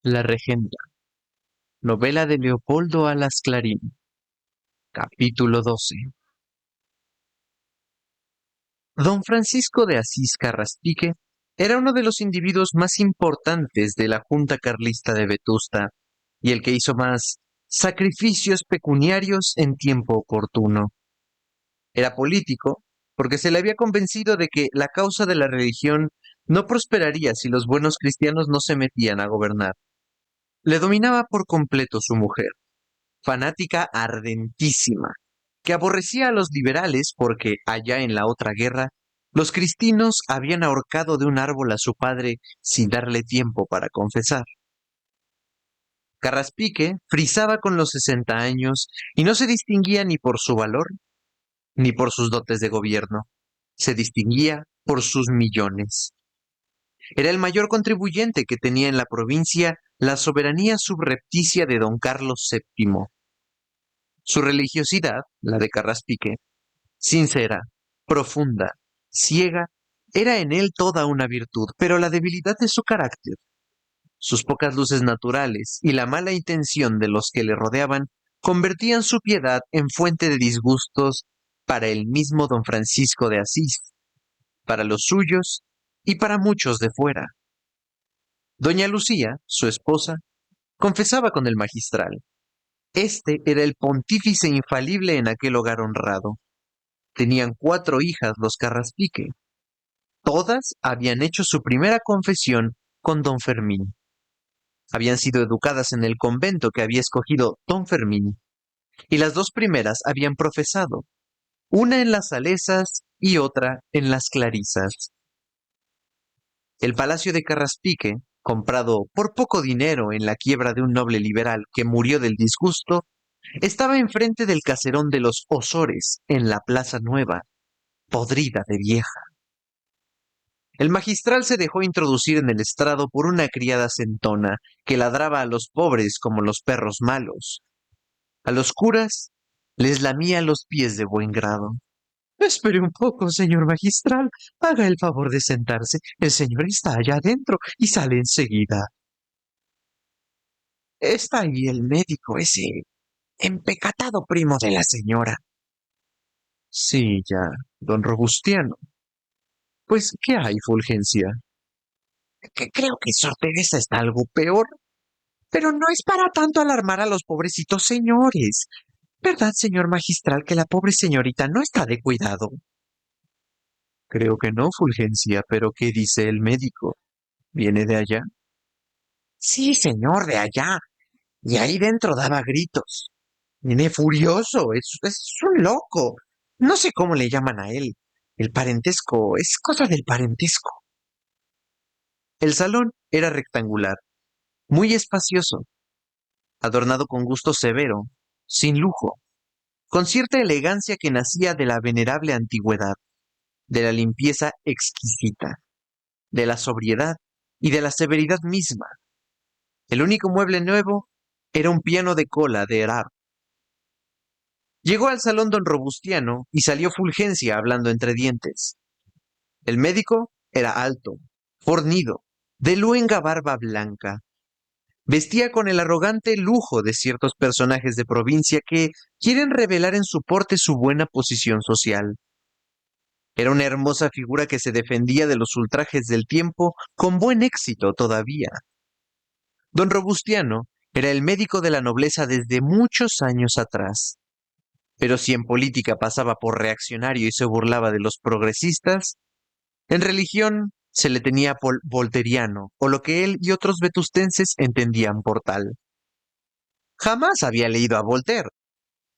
La Regenta, novela de Leopoldo Alas Clarín, capítulo 12. Don Francisco de Asís Carraspique era uno de los individuos más importantes de la Junta Carlista de Vetusta y el que hizo más sacrificios pecuniarios en tiempo oportuno. Era político porque se le había convencido de que la causa de la religión no prosperaría si los buenos cristianos no se metían a gobernar. Le dominaba por completo su mujer, fanática ardentísima, que aborrecía a los liberales porque, allá en la otra guerra, los cristinos habían ahorcado de un árbol a su padre sin darle tiempo para confesar. Carraspique frisaba con los 60 años y no se distinguía ni por su valor ni por sus dotes de gobierno. Se distinguía por sus millones. Era el mayor contribuyente que tenía en la provincia la soberanía subrepticia de don Carlos VII. Su religiosidad, la de Carraspique, sincera, profunda, ciega, era en él toda una virtud, pero la debilidad de su carácter, sus pocas luces naturales y la mala intención de los que le rodeaban convertían su piedad en fuente de disgustos para el mismo don Francisco de Asís, para los suyos y para muchos de fuera. Doña Lucía, su esposa, confesaba con el magistral. Este era el pontífice infalible en aquel hogar honrado. Tenían 4 hijas los Carraspique. Todas habían hecho su primera confesión con don Fermín. Habían sido educadas en el convento que había escogido don Fermín, y las 2 primeras habían profesado, una en las Salesas y otra en las Clarisas. El palacio de Carraspique, comprado por poco dinero en la quiebra de un noble liberal que murió del disgusto, estaba enfrente del caserón de los Osores, en la Plaza Nueva, podrida de vieja. El magistral se dejó introducir en el estrado por una criada centona que ladraba a los pobres como los perros malos. A los curas les lamía los pies de buen grado. Espere un poco, señor magistral. Haga el favor de sentarse. El señor está allá adentro y sale enseguida. Está ahí el médico, ese empecatado primo de la señora. Sí, ya, don Robustiano. Pues, ¿qué hay, Fulgencia? Que creo que Sor Teresa está algo peor. Pero no es para tanto alarmar a los pobrecitos señores. ¿Verdad, señor magistral, que la pobre señorita no está de cuidado? Creo que no, Fulgencia, pero ¿qué dice el médico? ¿Viene de allá? Sí, señor, de allá. Y ahí dentro daba gritos. Viene furioso, es un loco. No sé cómo le llaman a él. El parentesco, es cosa del parentesco. El salón era rectangular, muy espacioso, adornado con gusto severo, sin lujo, con cierta elegancia que nacía de la venerable antigüedad, de la limpieza exquisita, de la sobriedad y de la severidad misma. El único mueble nuevo era un piano de cola de Erard. Llegó al salón don Robustiano y salió Fulgencia hablando entre dientes. El médico era alto, fornido, de luenga barba blanca. Vestía con el arrogante lujo de ciertos personajes de provincia que quieren revelar en su porte su buena posición social. Era una hermosa figura que se defendía de los ultrajes del tiempo con buen éxito todavía. Don Robustiano era el médico de la nobleza desde muchos años atrás. Pero si en política pasaba por reaccionario y se burlaba de los progresistas, en religión se le tenía por volteriano, o lo que él y otros vetustenses entendían por tal. Jamás había leído a Voltaire,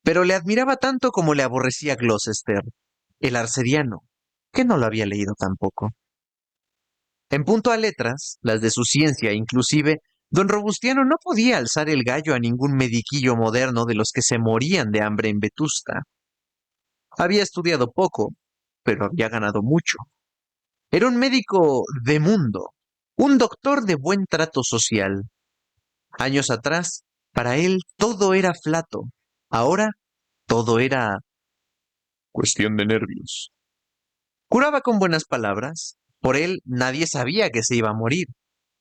pero le admiraba tanto como le aborrecía Gloucester, el arcediano, que no lo había leído tampoco. En punto a letras, las de su ciencia inclusive, don Robustiano no podía alzar el gallo a ningún mediquillo moderno de los que se morían de hambre en Vetusta. Había estudiado poco, pero había ganado mucho. Era un médico de mundo, un doctor de buen trato social. Años atrás, para él todo era flato. Ahora, todo era cuestión de nervios. Curaba con buenas palabras. Por él nadie sabía que se iba a morir.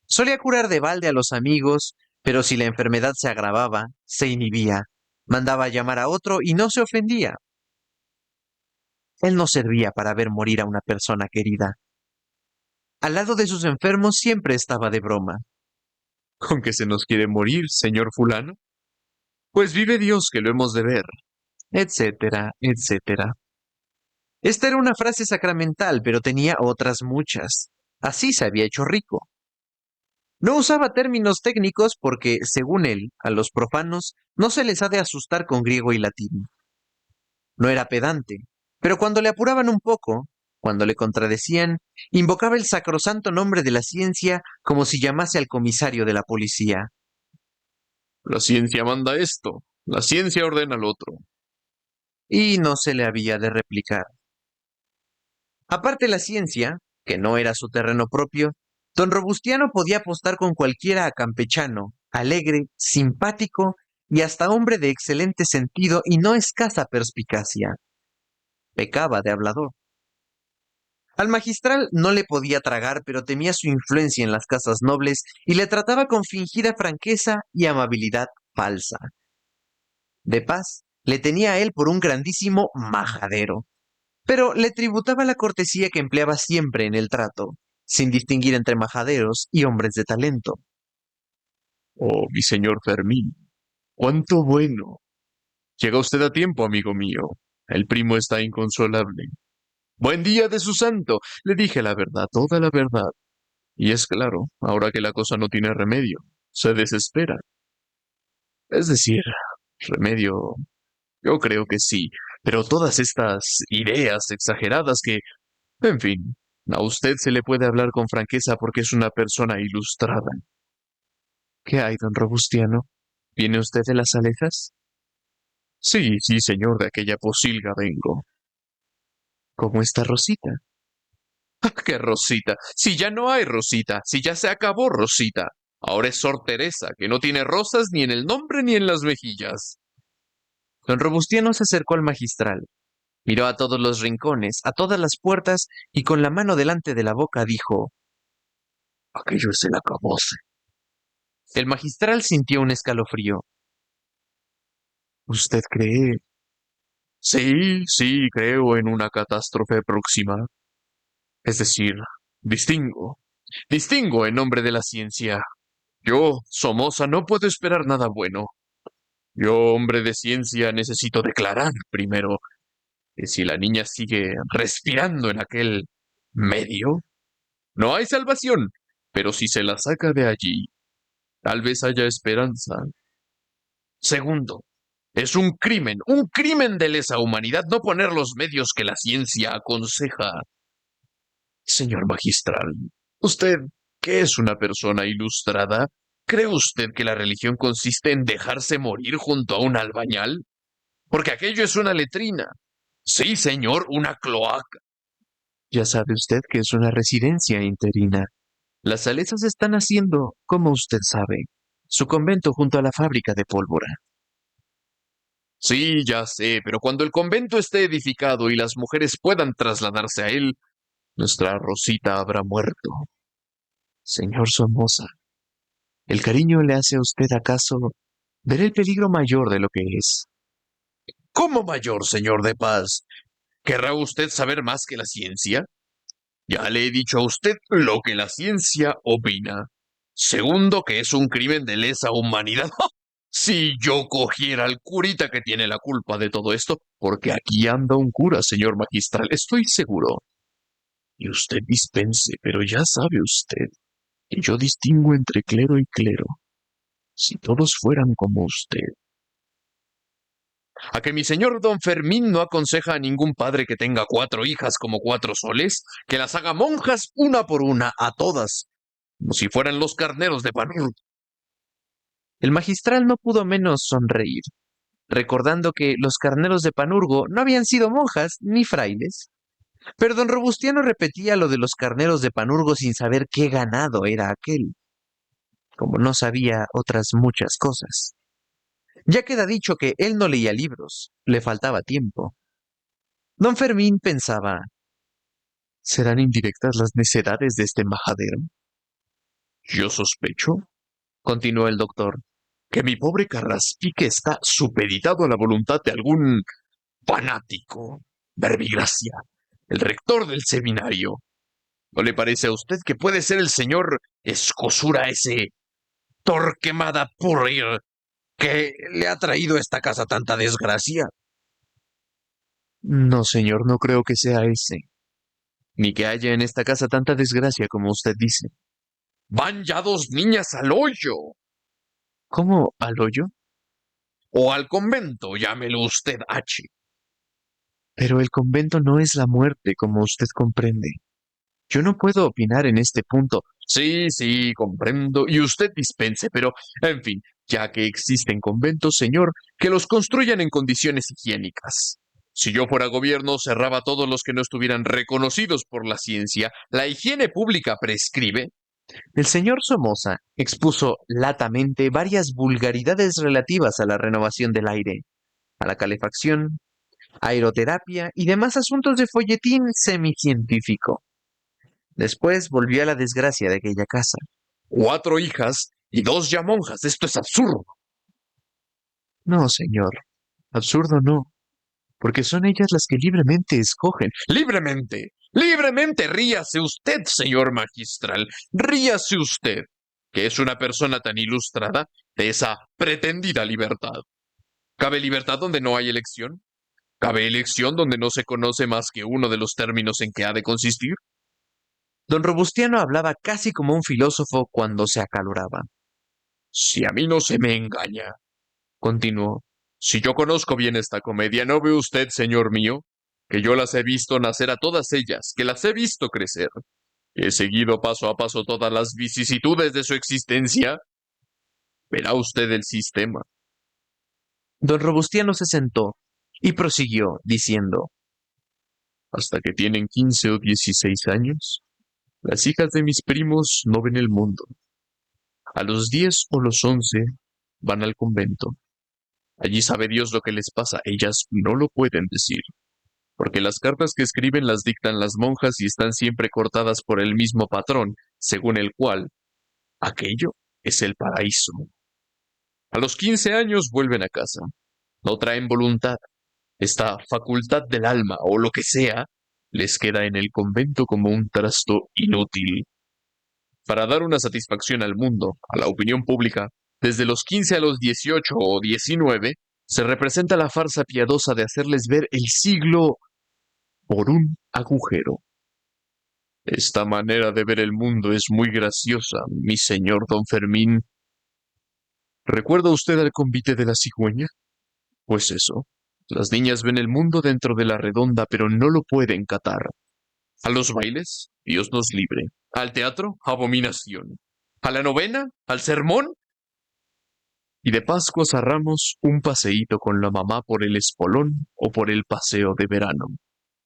Solía curar de balde a los amigos, pero si la enfermedad se agravaba, se inhibía, mandaba a llamar a otro y no se ofendía. Él no servía para ver morir a una persona querida. Al lado de sus enfermos siempre estaba de broma. ¿Con que se nos quiere morir, señor fulano? Pues vive Dios que lo hemos de ver, etcétera, etcétera. Esta era una frase sacramental, pero tenía otras muchas. Así se había hecho rico. No usaba términos técnicos porque, según él, a los profanos no se les ha de asustar con griego y latín. No era pedante, pero cuando le apuraban un poco, cuando le contradecían, invocaba el sacrosanto nombre de la ciencia como si llamase al comisario de la policía. La ciencia manda esto, la ciencia ordena lo otro. Y no se le había de replicar. Aparte la ciencia, que no era su terreno propio, don Robustiano podía apostar con cualquiera a campechano, alegre, simpático y hasta hombre de excelente sentido y no escasa perspicacia. Pecaba de hablador. Al magistral no le podía tragar, pero temía su influencia en las casas nobles y le trataba con fingida franqueza y amabilidad falsa. De Paz le tenía a él por un grandísimo majadero, pero le tributaba la cortesía que empleaba siempre en el trato, sin distinguir entre majaderos y hombres de talento. Oh, mi señor Fermín, cuánto bueno. Llega usted a tiempo, amigo mío. El primo está inconsolable. Buen día de su santo. Le dije la verdad, toda la verdad. Y es claro, ahora que la cosa no tiene remedio, se desespera. Es decir, remedio, yo creo que sí, pero todas estas ideas exageradas que, en fin, a usted se le puede hablar con franqueza porque es una persona ilustrada. ¿Qué hay, don Robustiano? ¿Viene usted de las Alejas? Sí, sí, señor, de aquella posilga vengo. ¿Cómo está Rosita? ¿Qué Rosita? Si ya no hay Rosita, si ya se acabó Rosita. Ahora es Sor Teresa, que no tiene rosas ni en el nombre ni en las mejillas. Don Robustiano se acercó al magistral, miró a todos los rincones, a todas las puertas, y con la mano delante de la boca dijo: Aquello es el acabose. El magistral sintió un escalofrío. ¿Usted cree? Sí, sí, creo en una catástrofe próxima. Es decir, distingo. Distingo en nombre de la ciencia. Yo, Somoza, no puedo esperar nada bueno. Yo, hombre de ciencia, necesito declarar primero que si la niña sigue respirando en aquel medio, no hay salvación. Pero si se la saca de allí, tal vez haya esperanza. Segundo, es un crimen de lesa humanidad no poner los medios que la ciencia aconseja. Señor magistral, usted, que es una persona ilustrada, ¿cree usted que la religión consiste en dejarse morir junto a un albañal? Porque aquello es una letrina. Sí, señor, una cloaca. Ya sabe usted que es una residencia interina. Las Salesas están haciendo, como usted sabe, su convento junto a la fábrica de pólvora. Sí, ya sé, pero cuando el convento esté edificado y las mujeres puedan trasladarse a él, nuestra Rosita habrá muerto. Señor Somoza, ¿el cariño le hace a usted acaso ver el peligro mayor de lo que es? ¿Cómo mayor, señor de paz? ¿Querrá usted saber más que la ciencia? Ya le he dicho a usted lo que la ciencia opina. Segundo, que es un crimen de lesa humanidad. ¡Ja! Si yo cogiera al curita que tiene la culpa de todo esto, porque aquí anda un cura, señor magistral, estoy seguro. Y usted dispense, pero ya sabe usted que yo distingo entre clero y clero. Si todos fueran como usted. ¿A que mi señor don Fermín no aconseja a ningún padre que tenga 4 hijas como 4 soles, que las haga monjas una por una, a todas, como si fueran los carneros de Panur? El magistral no pudo menos sonreír, recordando que los carneros de Panurgo no habían sido monjas ni frailes. Pero don Robustiano repetía lo de los carneros de Panurgo sin saber qué ganado era aquel, como no sabía otras muchas cosas. Ya queda dicho que él no leía libros, le faltaba tiempo. Don Fermín pensaba: ¿serán indirectas las necedades de este majadero? Yo sospecho, continuó el doctor, que mi pobre Carraspique está supeditado a la voluntad de algún fanático. Verbigracia, el rector del seminario. ¿No le parece a usted que puede ser el señor Escosura ese Torquemada Purrir que le ha traído a esta casa tanta desgracia? No, señor, no creo que sea ese, ni que haya en esta casa tanta desgracia como usted dice. Van ya dos niñas al hoyo. ¿Cómo al hoyo? O al convento, llámelo usted H. Pero el convento no es la muerte, como usted comprende. Yo no puedo opinar en este punto. Sí, sí, comprendo. Y usted dispense, pero, en fin, ya que existen conventos, señor, que los construyan en condiciones higiénicas. Si yo fuera gobierno, cerraba todos los que no estuvieran reconocidos por la ciencia. La higiene pública prescribe. El señor Somoza expuso latamente varias vulgaridades relativas a la renovación del aire, a la calefacción, aeroterapia y demás asuntos de folletín semicientífico. Después volvió a la desgracia de aquella casa. 4 hijas y 2 ya monjas. Esto es absurdo. No, señor, absurdo no, porque son ellas las que libremente escogen. Libremente, libremente ríase usted, señor magistral. Ríase usted, que es una persona tan ilustrada, de esa pretendida libertad. ¿Cabe libertad donde no hay elección? ¿Cabe elección donde no se conoce más que uno de los términos en que ha de consistir? Don Robustiano hablaba casi como un filósofo cuando se acaloraba. Si a mí no se me engaña, continuó, si yo conozco bien esta comedia, ¿no ve usted, señor mío, que yo las he visto nacer a todas ellas, que las he visto crecer? He seguido paso a paso todas las vicisitudes de su existencia. Verá usted el sistema. Don Robustiano se sentó y prosiguió, diciendo, Hasta que tienen 15 o 16 años, las hijas de mis primos no ven el mundo. A los 10 o los 11 van al convento. Allí sabe Dios lo que les pasa. Ellas no lo pueden decir, porque las cartas que escriben las dictan las monjas y están siempre cortadas por el mismo patrón, según el cual aquello es el paraíso. A los 15 años vuelven a casa. No traen voluntad. Esta facultad del alma o lo que sea les queda en el convento como un trasto inútil. Para dar una satisfacción al mundo, a la opinión pública, desde los 15 a los 18 o 19, se representa la farsa piadosa de hacerles ver el siglo por un agujero. Esta manera de ver el mundo es muy graciosa, mi señor don Fermín. ¿Recuerda usted al convite de la cigüeña? Pues eso. Las niñas ven el mundo dentro de la redonda, pero no lo pueden catar. A los bailes, Dios nos libre. Al teatro, abominación. A la novena, al sermón. Y de Pascuas a Ramos, un paseíto con la mamá por el espolón o por el paseo de verano.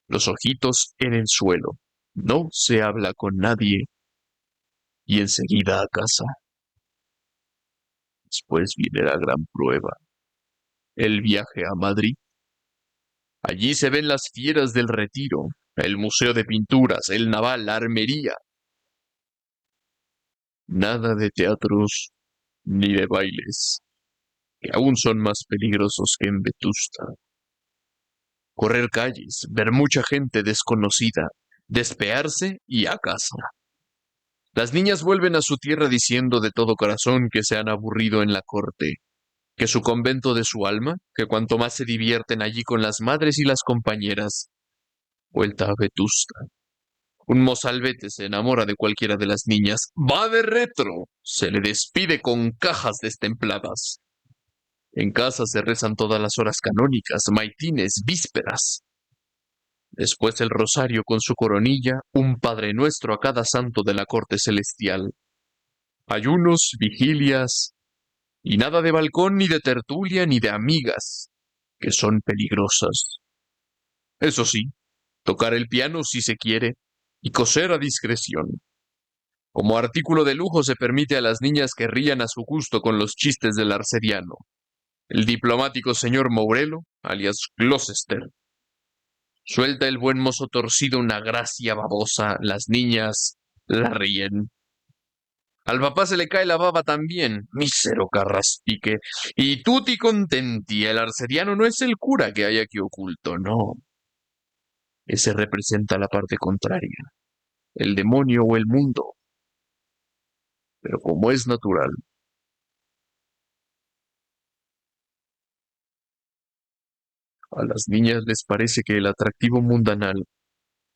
Los ojitos en el suelo. No se habla con nadie y enseguida a casa. Después viene la gran prueba, el viaje a Madrid. Allí se ven las fieras del Retiro, el Museo de Pinturas, el Naval, la Armería. Nada de teatros ni de bailes, que aún son más peligrosos que en Vetusta. Correr calles, ver mucha gente desconocida, despearse y a casa. Las niñas vuelven a su tierra diciendo de todo corazón que se han aburrido en la corte, que su convento de su alma, que cuanto más se divierten allí con las madres y las compañeras. Vuelta a Vetusta. Un mozalbete se enamora de cualquiera de las niñas. Va de retro. Se le despide con cajas destempladas. En casa se rezan todas las horas canónicas, maitines, vísperas. Después el rosario con su coronilla, un Padre Nuestro a cada santo de la corte celestial. Ayunos, vigilias, y nada de balcón, ni de tertulia, ni de amigas, que son peligrosas. Eso sí, tocar el piano si se quiere, y coser a discreción. Como artículo de lujo se permite a las niñas que rían a su gusto con los chistes del arcediano, el diplomático señor Mourelo, alias Gloucester. Suelta el buen mozo torcido una gracia babosa, las niñas la ríen. Al papá se le cae la baba también, mísero carraspique. Y tutti contenti, el arcediano no es el cura que hay aquí oculto, no. Ese representa la parte contraria, el demonio o el mundo. Pero como es natural, a las niñas les parece que el atractivo mundanal,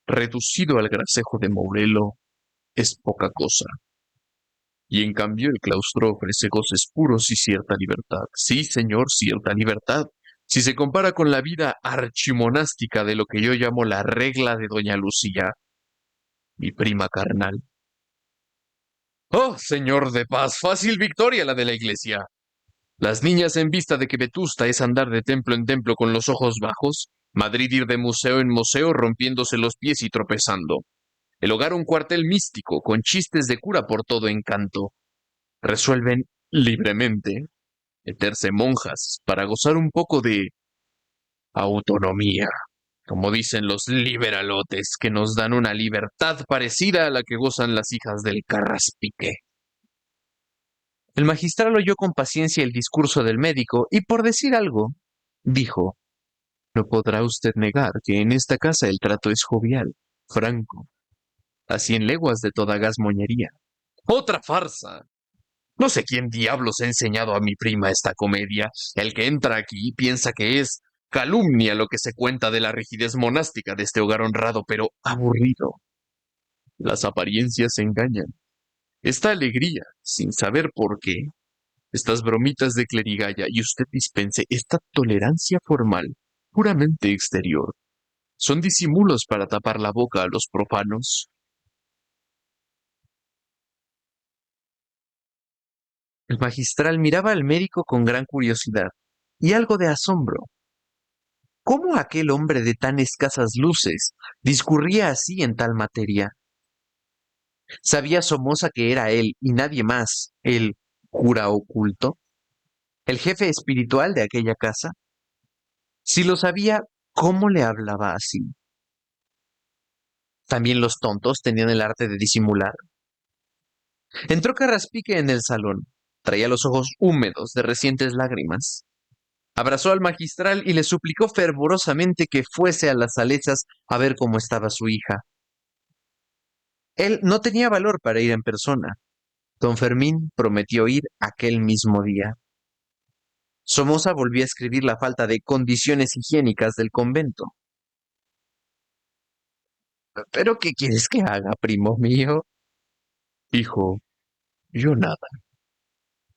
reducido al gracejo de Mourelo, es poca cosa. Y en cambio el claustro ofrece goces puros y cierta libertad. Sí, señor, cierta libertad. Si se compara con la vida archimonástica de lo que yo llamo la regla de doña Lucía, mi prima carnal. Oh, señor de paz, fácil victoria la de la iglesia. Las niñas en vista de que Vetusta es andar de templo en templo con los ojos bajos, Madrid ir de museo en museo rompiéndose los pies y tropezando. El hogar un cuartel místico, con chistes de cura por todo encanto. Resuelven libremente meterse monjas para gozar un poco de autonomía, como dicen los liberalotes, que nos dan una libertad parecida a la que gozan las hijas del carraspique. El magistral oyó con paciencia el discurso del médico y por decir algo, dijo, no podrá usted negar que en esta casa el trato es jovial, franco, a 100 leguas de toda gazmoñería. ¡Otra farsa! No sé quién diablos ha enseñado a mi prima esta comedia. El que entra aquí piensa que es calumnia lo que se cuenta de la rigidez monástica de este hogar honrado, pero aburrido. Las apariencias engañan. Esta alegría, sin saber por qué, estas bromitas de clerigalla y usted dispense esta tolerancia formal, puramente exterior, son disimulos para tapar la boca a los profanos. El magistral miraba al médico con gran curiosidad y algo de asombro. ¿Cómo aquel hombre de tan escasas luces discurría así en tal materia? ¿Sabía Somoza que era él y nadie más el cura oculto, el jefe espiritual de aquella casa? Si lo sabía, ¿cómo le hablaba así? ¿También los tontos tenían el arte de disimular? Entró Carraspique en el salón. Traía los ojos húmedos de recientes lágrimas. Abrazó al magistral y le suplicó fervorosamente que fuese a las salesas a ver cómo estaba su hija. Él no tenía valor para ir en persona. Don Fermín prometió ir aquel mismo día. Somoza volvió a escribir la falta de condiciones higiénicas del convento. ¿Pero qué quieres que haga, primo mío? Hijo, yo nada.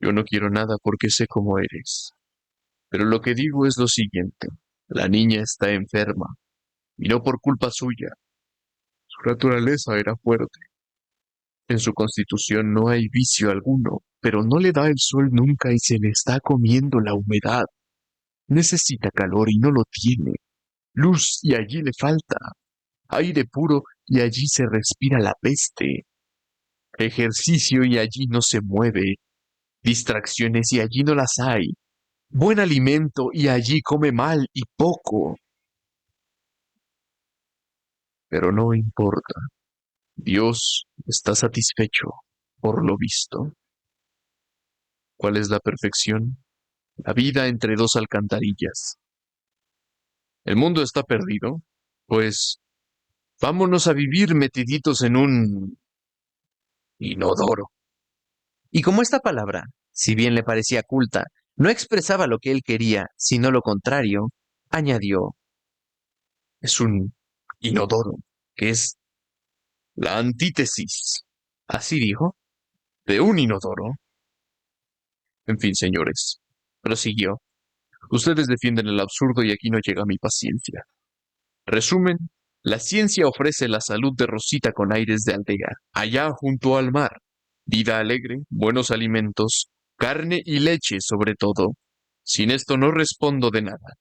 Yo no quiero nada porque sé cómo eres. Pero lo que digo es lo siguiente. La niña está enferma, y no por culpa suya. Su naturaleza era fuerte. En su constitución no hay vicio alguno, pero no le da el sol nunca y se le está comiendo la humedad. Necesita calor y no lo tiene. Luz y allí le falta. Aire puro y allí se respira la peste. Ejercicio y allí no se mueve. Distracciones y allí no las hay. Buen alimento y allí come mal y poco. Pero no importa. Dios está satisfecho, por lo visto. ¿Cuál es la perfección? La vida entre dos alcantarillas. ¿El mundo está perdido? Pues vámonos a vivir metiditos en un inodoro. Y como esta palabra, si bien le parecía culta, no expresaba lo que él quería, sino lo contrario, añadió, Es un inodoro, que es la antítesis, así dijo, de un inodoro. En fin, señores, prosiguió. Ustedes defienden el absurdo y aquí no llega mi paciencia. Resumen, la ciencia ofrece la salud de Rosita con aires de aldea, allá junto al mar. Vida alegre, buenos alimentos, carne y leche sobre todo. Sin esto no respondo de nada.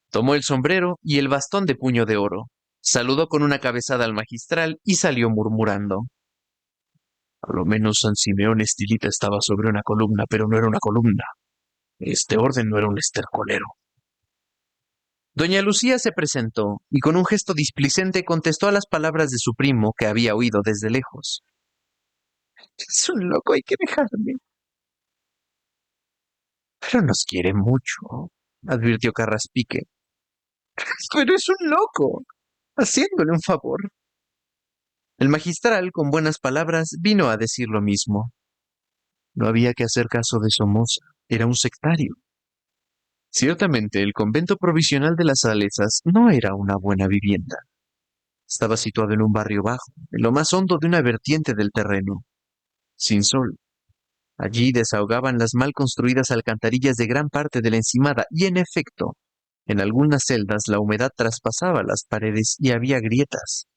tomó el sombrero y el bastón de puño de oro, saludó con una cabezada al magistral y salió murmurando. A lo menos San Simeón Estilita estaba sobre una columna, pero no era una columna. Este orden no era un estercolero. Doña Lucía se presentó y con un gesto displicente contestó a las palabras de su primo que había oído desde lejos. Es un loco, hay que dejarme. Pero nos quiere mucho, advirtió Carraspique. Pero es un loco, haciéndole un favor. El magistral, con buenas palabras, vino a decir lo mismo. No había que hacer caso de Somoza, era un sectario. Ciertamente, el convento provisional de las Salesas no era una buena vivienda. Estaba situado en un barrio bajo, en lo más hondo de una vertiente del terreno, sin sol. Allí desahogaban las mal construidas alcantarillas de gran parte de la encimada y, en efecto, en algunas celdas la humedad traspasaba las paredes y había grietas.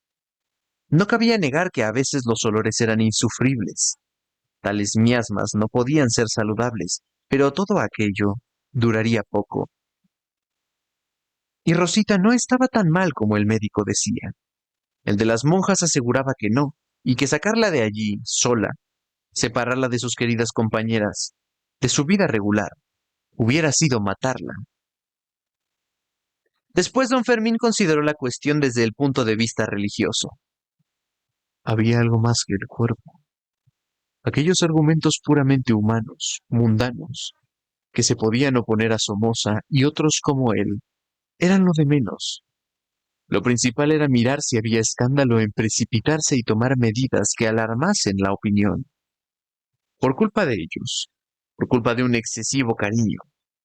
No cabía negar que a veces los olores eran insufribles. Tales miasmas no podían ser saludables, pero todo aquello duraría poco. Y Rosita no estaba tan mal como el médico decía. El de las monjas aseguraba que no, y que sacarla de allí, sola, separarla de sus queridas compañeras, de su vida regular, hubiera sido matarla. Después don Fermín consideró la cuestión desde el punto de vista religioso. Había algo más que el cuerpo. Aquellos argumentos puramente humanos, mundanos, que se podían oponer a Somoza y otros como él, eran lo de menos. Lo principal era mirar si había escándalo en precipitarse y tomar medidas que alarmasen la opinión. Por culpa de ellos, por culpa de un excesivo cariño,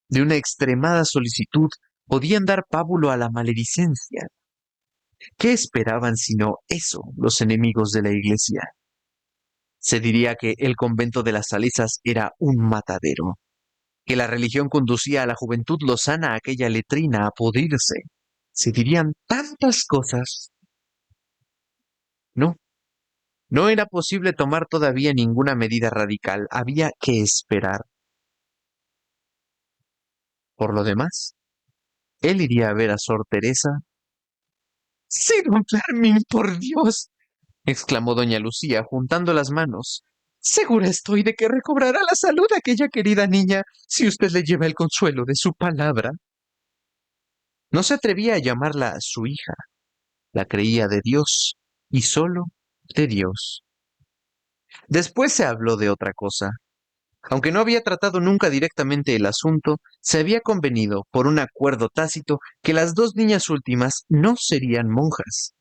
de una extremada solicitud, podían dar pábulo a la maledicencia. ¿Qué esperaban sino eso los enemigos de la Iglesia? Se diría que el convento de las Salesas era un matadero, que la religión conducía a la juventud lozana a aquella letrina a pudrirse. Se dirían tantas cosas. No, no era posible tomar todavía ninguna medida radical, había que esperar. Por lo demás, él iría a ver a Sor Teresa. Sí, don Fermín, por Dios, exclamó doña Lucía, juntando las manos. Segura estoy de que recobrará la salud aquella querida niña si usted le lleva el consuelo de su palabra. No se atrevía a llamarla su hija, la creía de Dios, y solo de Dios. Después se habló de otra cosa. Aunque no había tratado nunca directamente el asunto, se había convenido, por un acuerdo tácito, que las dos niñas últimas no serían monjas,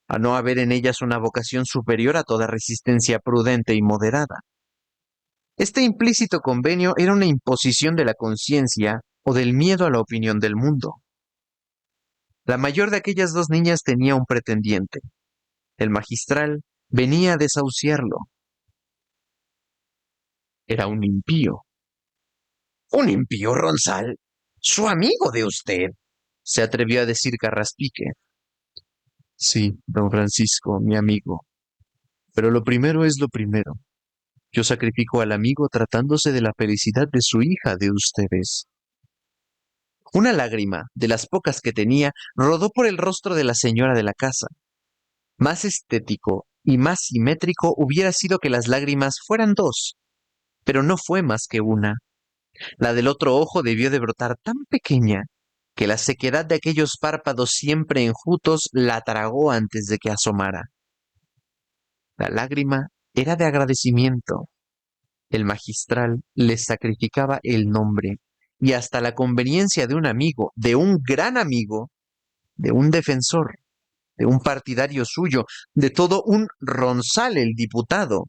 a no haber en ellas una vocación superior a toda resistencia prudente y moderada. Este implícito convenio era una imposición de la conciencia o del miedo a la opinión del mundo. La mayor de aquellas dos niñas tenía un pretendiente. El magistral venía a desahuciarlo. Era un impío. ¿Un impío, Ronsal? ¿Su amigo de usted? Se atrevió a decir Carraspique. Sí, don Francisco, mi amigo. Pero lo primero es lo primero. Yo sacrifico al amigo tratándose de la felicidad de su hija de ustedes. Una lágrima, de las pocas que tenía, rodó por el rostro de la señora de la casa. Más estético y más simétrico hubiera sido que las lágrimas fueran dos, pero no fue más que una. La del otro ojo debió de brotar tan pequeña que la sequedad de aquellos párpados siempre enjutos la tragó antes de que asomara. La lágrima era de agradecimiento. El magistral les sacrificaba el nombre y hasta la conveniencia de un amigo, de un gran amigo, de un defensor, de un partidario suyo, de todo un Ronsal el diputado.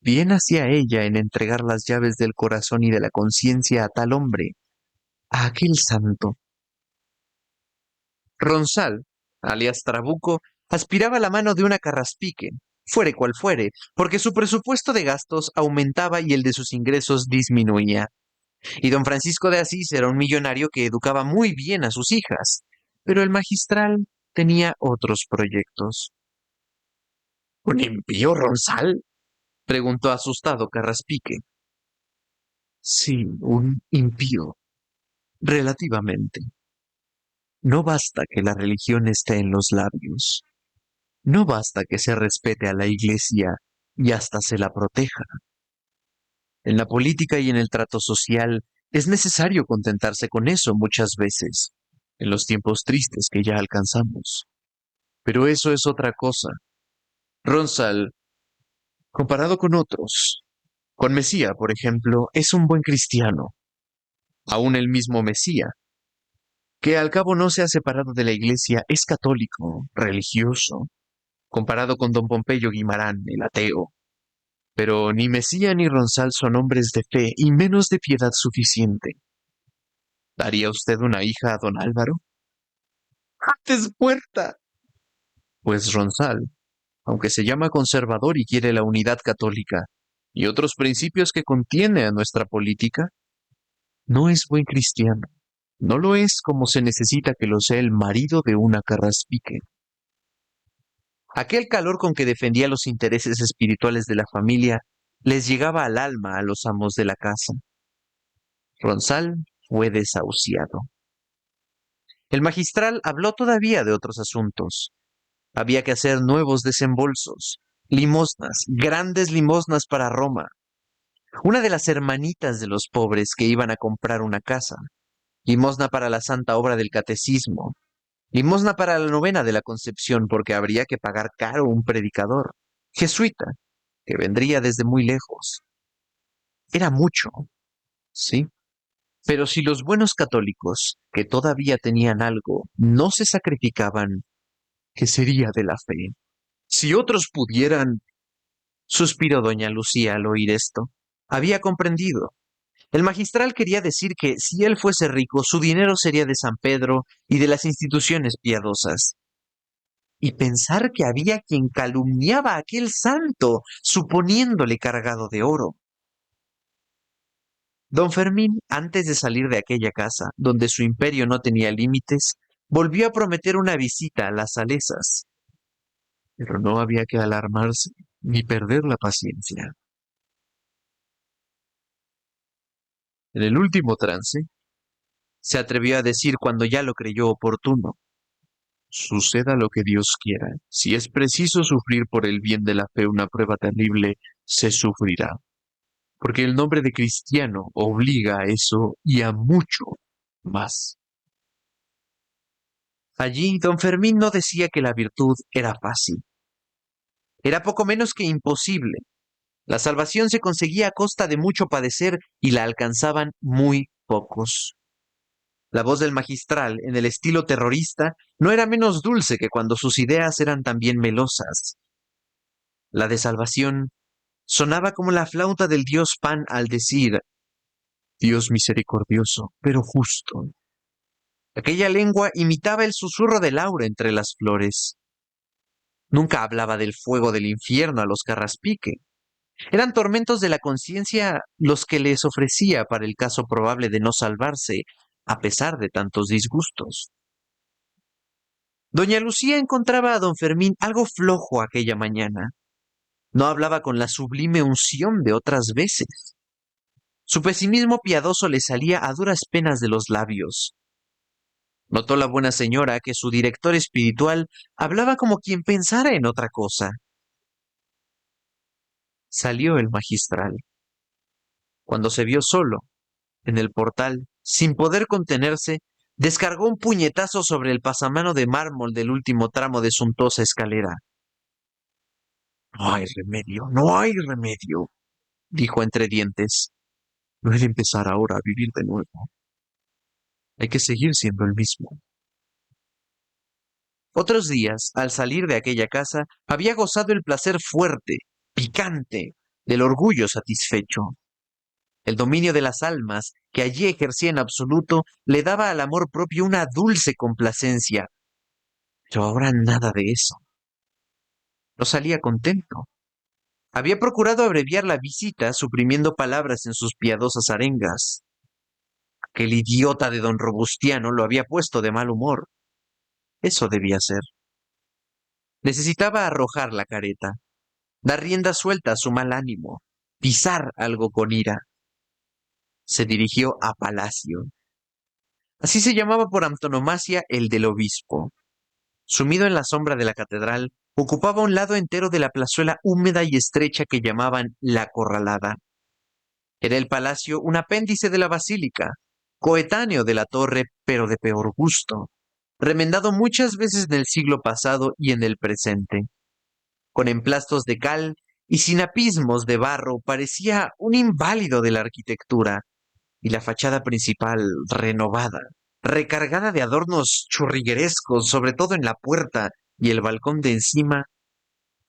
Bien hacía ella en entregar las llaves del corazón y de la conciencia a tal hombre, a aquel santo. Ronsal, alias Trabuco, aspiraba la mano de una Carraspique, fuere cual fuere, porque su presupuesto de gastos aumentaba y el de sus ingresos disminuía. Y don Francisco de Asís era un millonario que educaba muy bien a sus hijas, pero el magistral tenía otros proyectos. ¿Un impío, Ronsal? Preguntó asustado Carraspique. Sí, un impío, relativamente. No basta que la religión esté en los labios. No basta que se respete a la Iglesia y hasta se la proteja. En la política y en el trato social es necesario contentarse con eso muchas veces, en los tiempos tristes que ya alcanzamos. Pero eso es otra cosa. Ronsal, Comparado con otros, con Mesía, por ejemplo, es un buen cristiano, aún el mismo Mesía, que al cabo no se ha separado de la iglesia, es católico, religioso, comparado con don Pompeyo Guimarán, el ateo. Pero ni Mesía ni Ronsal son hombres de fe y menos de piedad suficiente. ¿Daría usted una hija a don Álvaro? ¡Antes muerta! Pues Ronsal, aunque se llama conservador y quiere la unidad católica y otros principios que contiene a nuestra política, no es buen cristiano. No lo es como se necesita que lo sea el marido de una carraspique. Aquel calor con que defendía los intereses espirituales de la familia les llegaba al alma a los amos de la casa. Ronsal fue desahuciado. El magistral habló todavía de otros asuntos. Había que hacer nuevos desembolsos, limosnas, grandes limosnas para Roma. Una de las hermanitas de los pobres que iban a comprar una casa, limosna para la santa obra del catecismo, limosna para la novena de la Concepción porque habría que pagar caro un predicador, jesuita, que vendría desde muy lejos. Era mucho, sí, pero si los buenos católicos, que todavía tenían algo, no se sacrificaban, ¿qué sería de la fe? Si otros pudieran, suspiró doña Lucía al oír esto. Había comprendido. El magistral quería decir que si él fuese rico, su dinero sería de San Pedro y de las instituciones piadosas. Y pensar que había quien calumniaba a aquel santo, suponiéndole cargado de oro. Don Fermín, antes de salir de aquella casa, donde su imperio no tenía límites, volvió a prometer una visita a las Salesas. Pero no había que alarmarse ni perder la paciencia. En el último trance, se atrevió a decir cuando ya lo creyó oportuno: suceda lo que Dios quiera. Si es preciso sufrir por el bien de la fe una prueba terrible, se sufrirá. Porque el nombre de cristiano obliga a eso y a mucho más. Allí, don Fermín no decía que la virtud era fácil. Era poco menos que imposible. La salvación se conseguía a costa de mucho padecer y la alcanzaban muy pocos. La voz del magistral, en el estilo terrorista, no era menos dulce que cuando sus ideas eran también melosas. La de salvación sonaba como la flauta del dios Pan al decir: Dios misericordioso, pero justo. Aquella lengua imitaba el susurro del aura entre las flores. Nunca hablaba del fuego del infierno a los carraspique. Eran tormentos de la conciencia los que les ofrecía para el caso probable de no salvarse, a pesar de tantos disgustos. Doña Lucía encontraba a don Fermín algo flojo aquella mañana. No hablaba con la sublime unción de otras veces. Su pesimismo piadoso le salía a duras penas de los labios. Notó la buena señora que su director espiritual hablaba como quien pensara en otra cosa. Salió el magistral. Cuando se vio solo, en el portal, sin poder contenerse, descargó un puñetazo sobre el pasamano de mármol del último tramo de suntuosa escalera. No hay remedio, no hay remedio, dijo entre dientes. No he de empezar ahora a vivir de nuevo. Hay que seguir siendo el mismo. Otros días, al salir de aquella casa, había gozado el placer fuerte, picante, del orgullo satisfecho. El dominio de las almas, que allí ejercía en absoluto, le daba al amor propio una dulce complacencia. Pero ahora nada de eso. No salía contento. Había procurado abreviar la visita, suprimiendo palabras en sus piadosas arengas. Aquel idiota de don Robustiano lo había puesto de mal humor. Eso debía ser. Necesitaba arrojar la careta, dar rienda suelta a su mal ánimo, pisar algo con ira. Se dirigió a Palacio. Así se llamaba por antonomasia el del obispo. Sumido en la sombra de la catedral, ocupaba un lado entero de la plazuela húmeda y estrecha que llamaban la Corralada. Era el palacio un apéndice de la basílica, coetáneo de la torre, pero de peor gusto, remendado muchas veces en el siglo pasado y en el presente, con emplastos de cal y sin apismos de barro parecía un inválido de la arquitectura, y la fachada principal renovada, recargada de adornos churriguerescos, sobre todo en la puerta y el balcón de encima,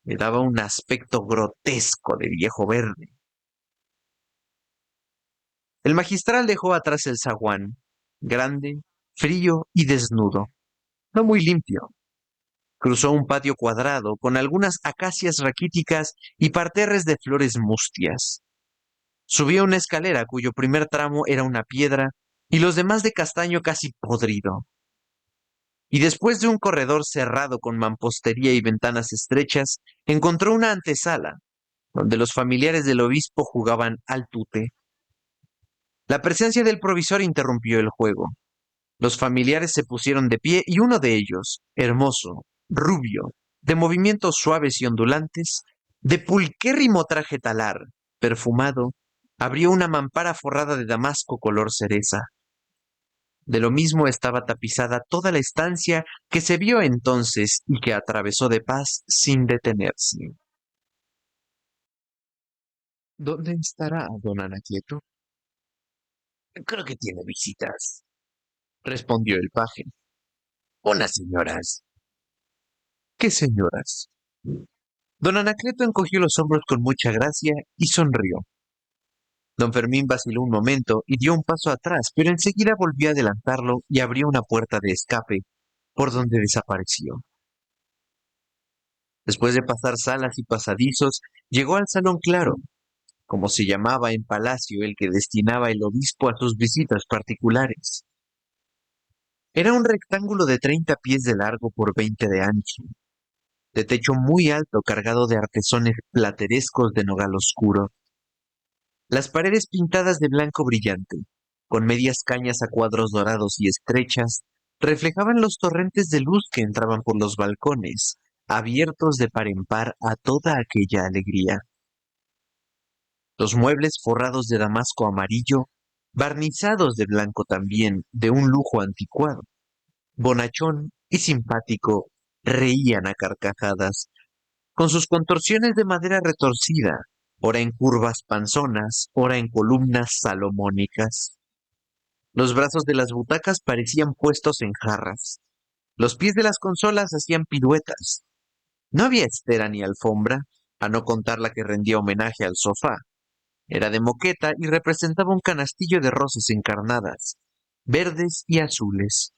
le daba un aspecto grotesco de viejo verde. El magistral dejó atrás el zaguán, grande, frío y desnudo, no muy limpio. Cruzó un patio cuadrado con algunas acacias raquíticas y parterres de flores mustias. Subió una escalera cuyo primer tramo era una piedra y los demás de castaño casi podrido. Y después de un corredor cerrado con mampostería y ventanas estrechas, encontró una antesala, donde los familiares del obispo jugaban al tute. La presencia del provisor interrumpió el juego. Los familiares se pusieron de pie y uno de ellos, hermoso, rubio, de movimientos suaves y ondulantes, de pulquérrimo traje talar, perfumado, abrió una mampara forrada de damasco color cereza. De lo mismo estaba tapizada toda la estancia que se vio entonces y que atravesó de paz sin detenerse. ¿Dónde estará don Anacleto? Creo que tiene visitas, respondió el paje. Unas señoras. ¿Qué señoras? Don Anacleto encogió los hombros con mucha gracia y sonrió. Don Fermín vaciló un momento y dio un paso atrás, pero enseguida volvió a adelantarlo y abrió una puerta de escape, por donde desapareció. Después de pasar salas y pasadizos, llegó al salón claro, como se llamaba en palacio el que destinaba el obispo a sus visitas particulares. Era un rectángulo de 30 pies de largo por 20 de ancho, de techo muy alto cargado de artesones platerescos de nogal oscuro. Las paredes pintadas de blanco brillante, con medias cañas a cuadros dorados y estrechas, reflejaban los torrentes de luz que entraban por los balcones, abiertos de par en par a toda aquella alegría. Los muebles forrados de damasco amarillo, barnizados de blanco también, de un lujo anticuado, bonachón y simpático, reían a carcajadas, con sus contorsiones de madera retorcida, ora en curvas panzonas, ora en columnas salomónicas. Los brazos de las butacas parecían puestos en jarras. Los pies de las consolas hacían piruetas. No había estera ni alfombra, a no contar la que rendía homenaje al sofá. Era de moqueta y representaba un canastillo de rosas encarnadas, verdes y azules.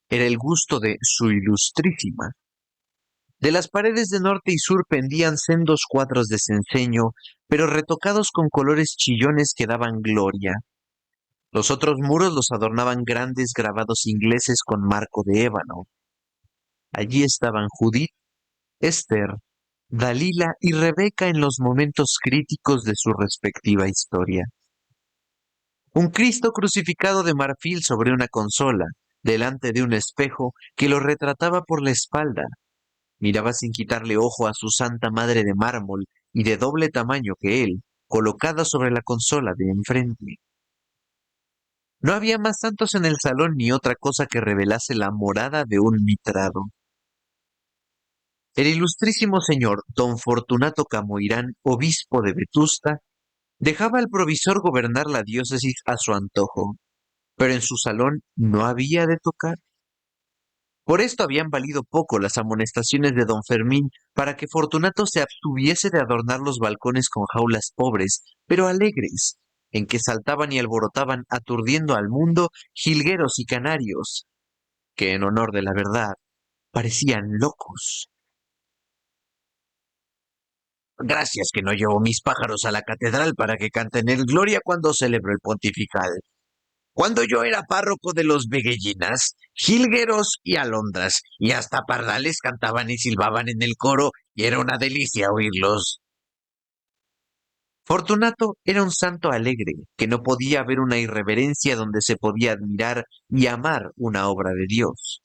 Era el gusto de su ilustrísima. De las paredes de norte y sur pendían sendos cuadros de cenceño, pero retocados con colores chillones que daban gloria. Los otros muros los adornaban grandes grabados ingleses con marco de ébano. Allí estaban Judith, Esther, Dalila y Rebeca en los momentos críticos de su respectiva historia. Un Cristo crucificado de marfil sobre una consola, delante de un espejo que lo retrataba por la espalda. Miraba sin quitarle ojo a su Santa Madre de mármol y de doble tamaño que él, colocada sobre la consola de enfrente. No había más santos en el salón ni otra cosa que revelase la morada de un mitrado. El ilustrísimo señor don Fortunato Camoirán, obispo de Vetusta, dejaba al provisor gobernar la diócesis a su antojo, pero en su salón no había de tocar. Por esto habían valido poco las amonestaciones de don Fermín para que Fortunato se abstuviese de adornar los balcones con jaulas pobres, pero alegres, en que saltaban y alborotaban aturdiendo al mundo jilgueros y canarios, que en honor de la verdad parecían locos. Gracias que no llevo mis pájaros a la catedral para que canten el Gloria cuando celebro el pontifical. Cuando yo era párroco de los Veguellinas, jilgueros y alondras, y hasta pardales cantaban y silbaban en el coro, y era una delicia oírlos. Fortunato era un santo alegre, que no podía haber una irreverencia donde se podía admirar y amar una obra de Dios.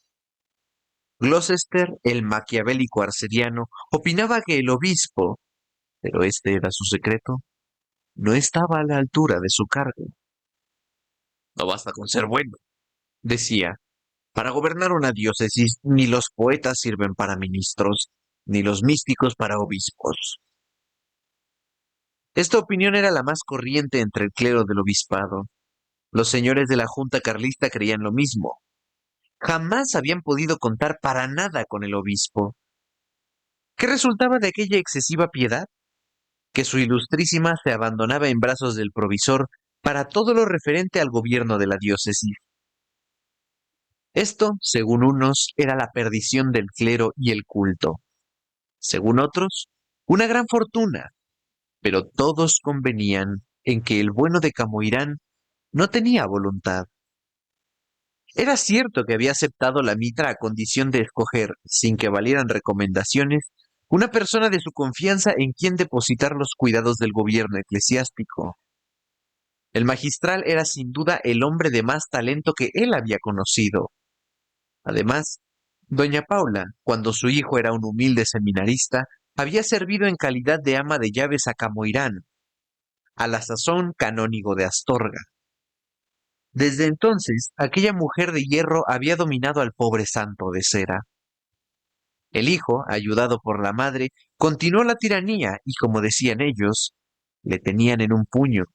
Gloucester, el maquiavélico arcediano, opinaba que el obispo, pero este era su secreto, no estaba a la altura de su cargo. No basta con ser bueno, decía. Para gobernar una diócesis, ni los poetas sirven para ministros, ni los místicos para obispos. Esta opinión era la más corriente entre el clero del obispado. Los señores de la Junta Carlista creían lo mismo. Jamás habían podido contar para nada con el obispo. ¿Qué resultaba de aquella excesiva piedad? Que su ilustrísima se abandonaba en brazos del provisor para todo lo referente al gobierno de la diócesis. Esto, según unos, era la perdición del clero y el culto. Según otros, una gran fortuna, pero todos convenían en que el bueno de Camoirán no tenía voluntad. Era cierto que había aceptado la mitra a condición de escoger, sin que valieran recomendaciones, una persona de su confianza en quien depositar los cuidados del gobierno eclesiástico. El magistral era sin duda el hombre de más talento que él había conocido. Además, doña Paula, cuando su hijo era un humilde seminarista, había servido en calidad de ama de llaves a Camoirán, a la sazón canónigo de Astorga. Desde entonces, aquella mujer de hierro había dominado al pobre santo de cera. El hijo, ayudado por la madre, continuó la tiranía y, como decían ellos, le tenían en un puño.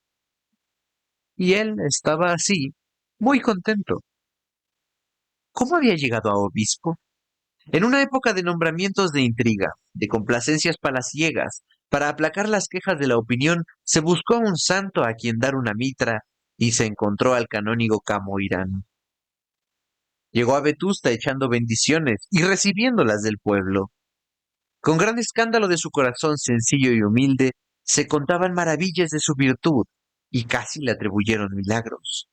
Y él estaba así, muy contento. ¿Cómo había llegado a obispo? En una época de nombramientos de intriga, de complacencias palaciegas, para aplacar las quejas de la opinión, se buscó a un santo a quien dar una mitra y se encontró al canónigo Camoirán. Llegó a Vetusta echando bendiciones y recibiéndolas del pueblo. Con gran escándalo de su corazón sencillo y humilde, se contaban maravillas de su virtud y casi le atribuyeron milagros.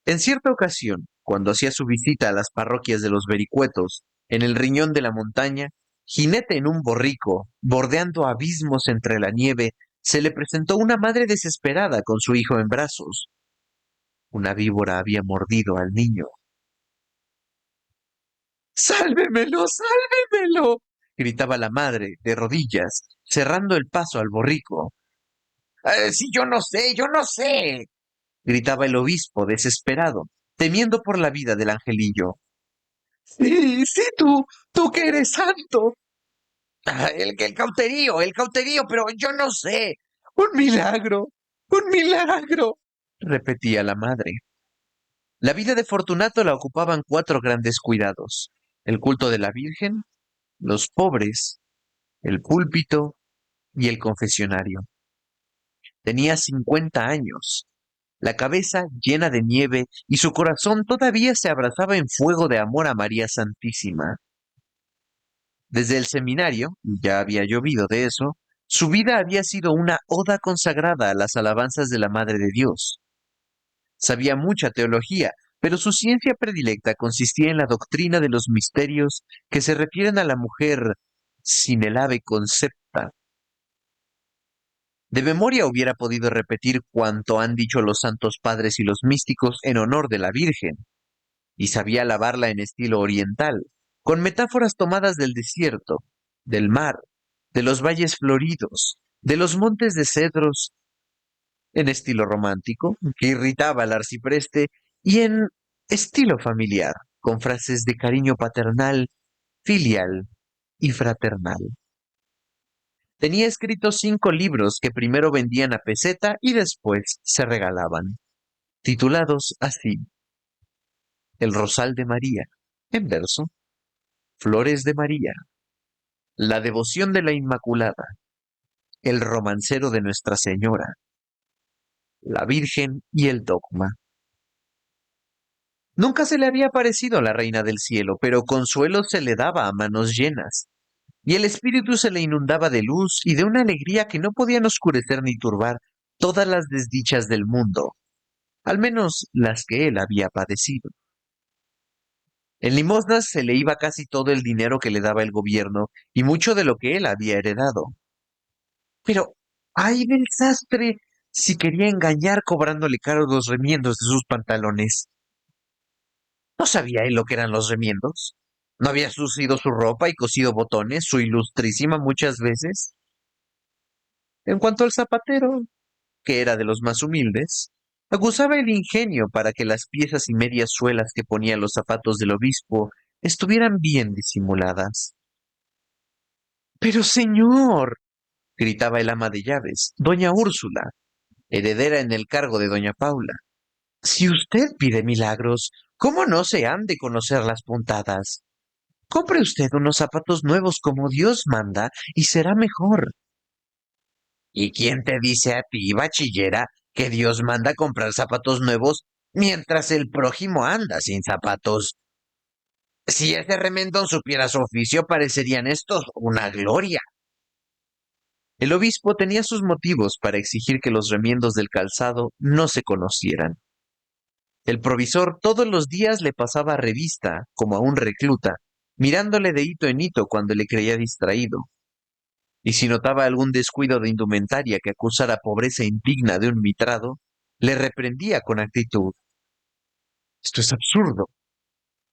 En cierta ocasión, cuando hacía su visita a las parroquias de los Vericuetos, en el riñón de la montaña, jinete en un borrico, bordeando abismos entre la nieve, se le presentó una madre desesperada con su hijo en brazos. Una víbora había mordido al niño. ¡Sálvemelo, sálvemelo! Gritaba la madre, de rodillas, cerrando el paso al borrico. Sí, yo no sé, gritaba el obispo, desesperado, temiendo por la vida del angelillo. Sí, sí, tú que eres santo. El cauterío, pero yo no sé. Un milagro, repetía la madre. La vida de Fortunato la ocupaban cuatro grandes cuidados: el culto de la Virgen, los pobres, el púlpito y el confesionario. Tenía 50 años, la cabeza llena de nieve y su corazón todavía se abrazaba en fuego de amor a María Santísima. Desde el seminario, ya había llovido de eso, su vida había sido una oda consagrada a las alabanzas de la Madre de Dios. Sabía mucha teología, pero su ciencia predilecta consistía en la doctrina de los misterios que se refieren a la mujer sin el ave concepta. De memoria hubiera podido repetir cuanto han dicho los santos padres y los místicos en honor de la Virgen, y sabía alabarla en estilo oriental, con metáforas tomadas del desierto, del mar, de los valles floridos, de los montes de cedros, en estilo romántico, que irritaba al arcipreste, y en estilo familiar, con frases de cariño paternal, filial y fraternal. Tenía escritos 5 libros que primero vendían a peseta y después se regalaban, titulados así: El Rosal de María, en verso; Flores de María, La Devoción de la Inmaculada, El Romancero de Nuestra Señora, La Virgen y el Dogma. Nunca se le había parecido la Reina del Cielo, pero consuelo se le daba a manos llenas, y el espíritu se le inundaba de luz y de una alegría que no podían oscurecer ni turbar todas las desdichas del mundo, al menos las que él había padecido. En limosnas se le iba casi todo el dinero que le daba el gobierno y mucho de lo que él había heredado. Pero, ¡ay del sastre! Si quería engañar cobrándole caros los remiendos de sus pantalones. ¿No sabía él lo que eran los remiendos? ¿No había sucido su ropa y cosido botones, su ilustrísima, muchas veces? En cuanto al zapatero, que era de los más humildes, acusaba el ingenio para que las piezas y medias suelas que ponían los zapatos del obispo estuvieran bien disimuladas. Pero señor, gritaba el ama de llaves, doña Úrsula, heredera en el cargo de doña Paula. Si usted pide milagros, ¿cómo no se han de conocer las puntadas? Compre usted unos zapatos nuevos como Dios manda y será mejor. ¿Y quién te dice a ti, bachillera, que Dios manda comprar zapatos nuevos mientras el prójimo anda sin zapatos? Si ese remendón supiera su oficio, parecerían estos una gloria. El obispo tenía sus motivos para exigir que los remiendos del calzado no se conocieran. El provisor todos los días le pasaba revista, como a un recluta, mirándole de hito en hito cuando le creía distraído. Y si notaba algún descuido de indumentaria que acusara pobreza indigna de un mitrado, le reprendía con actitud. Esto es absurdo,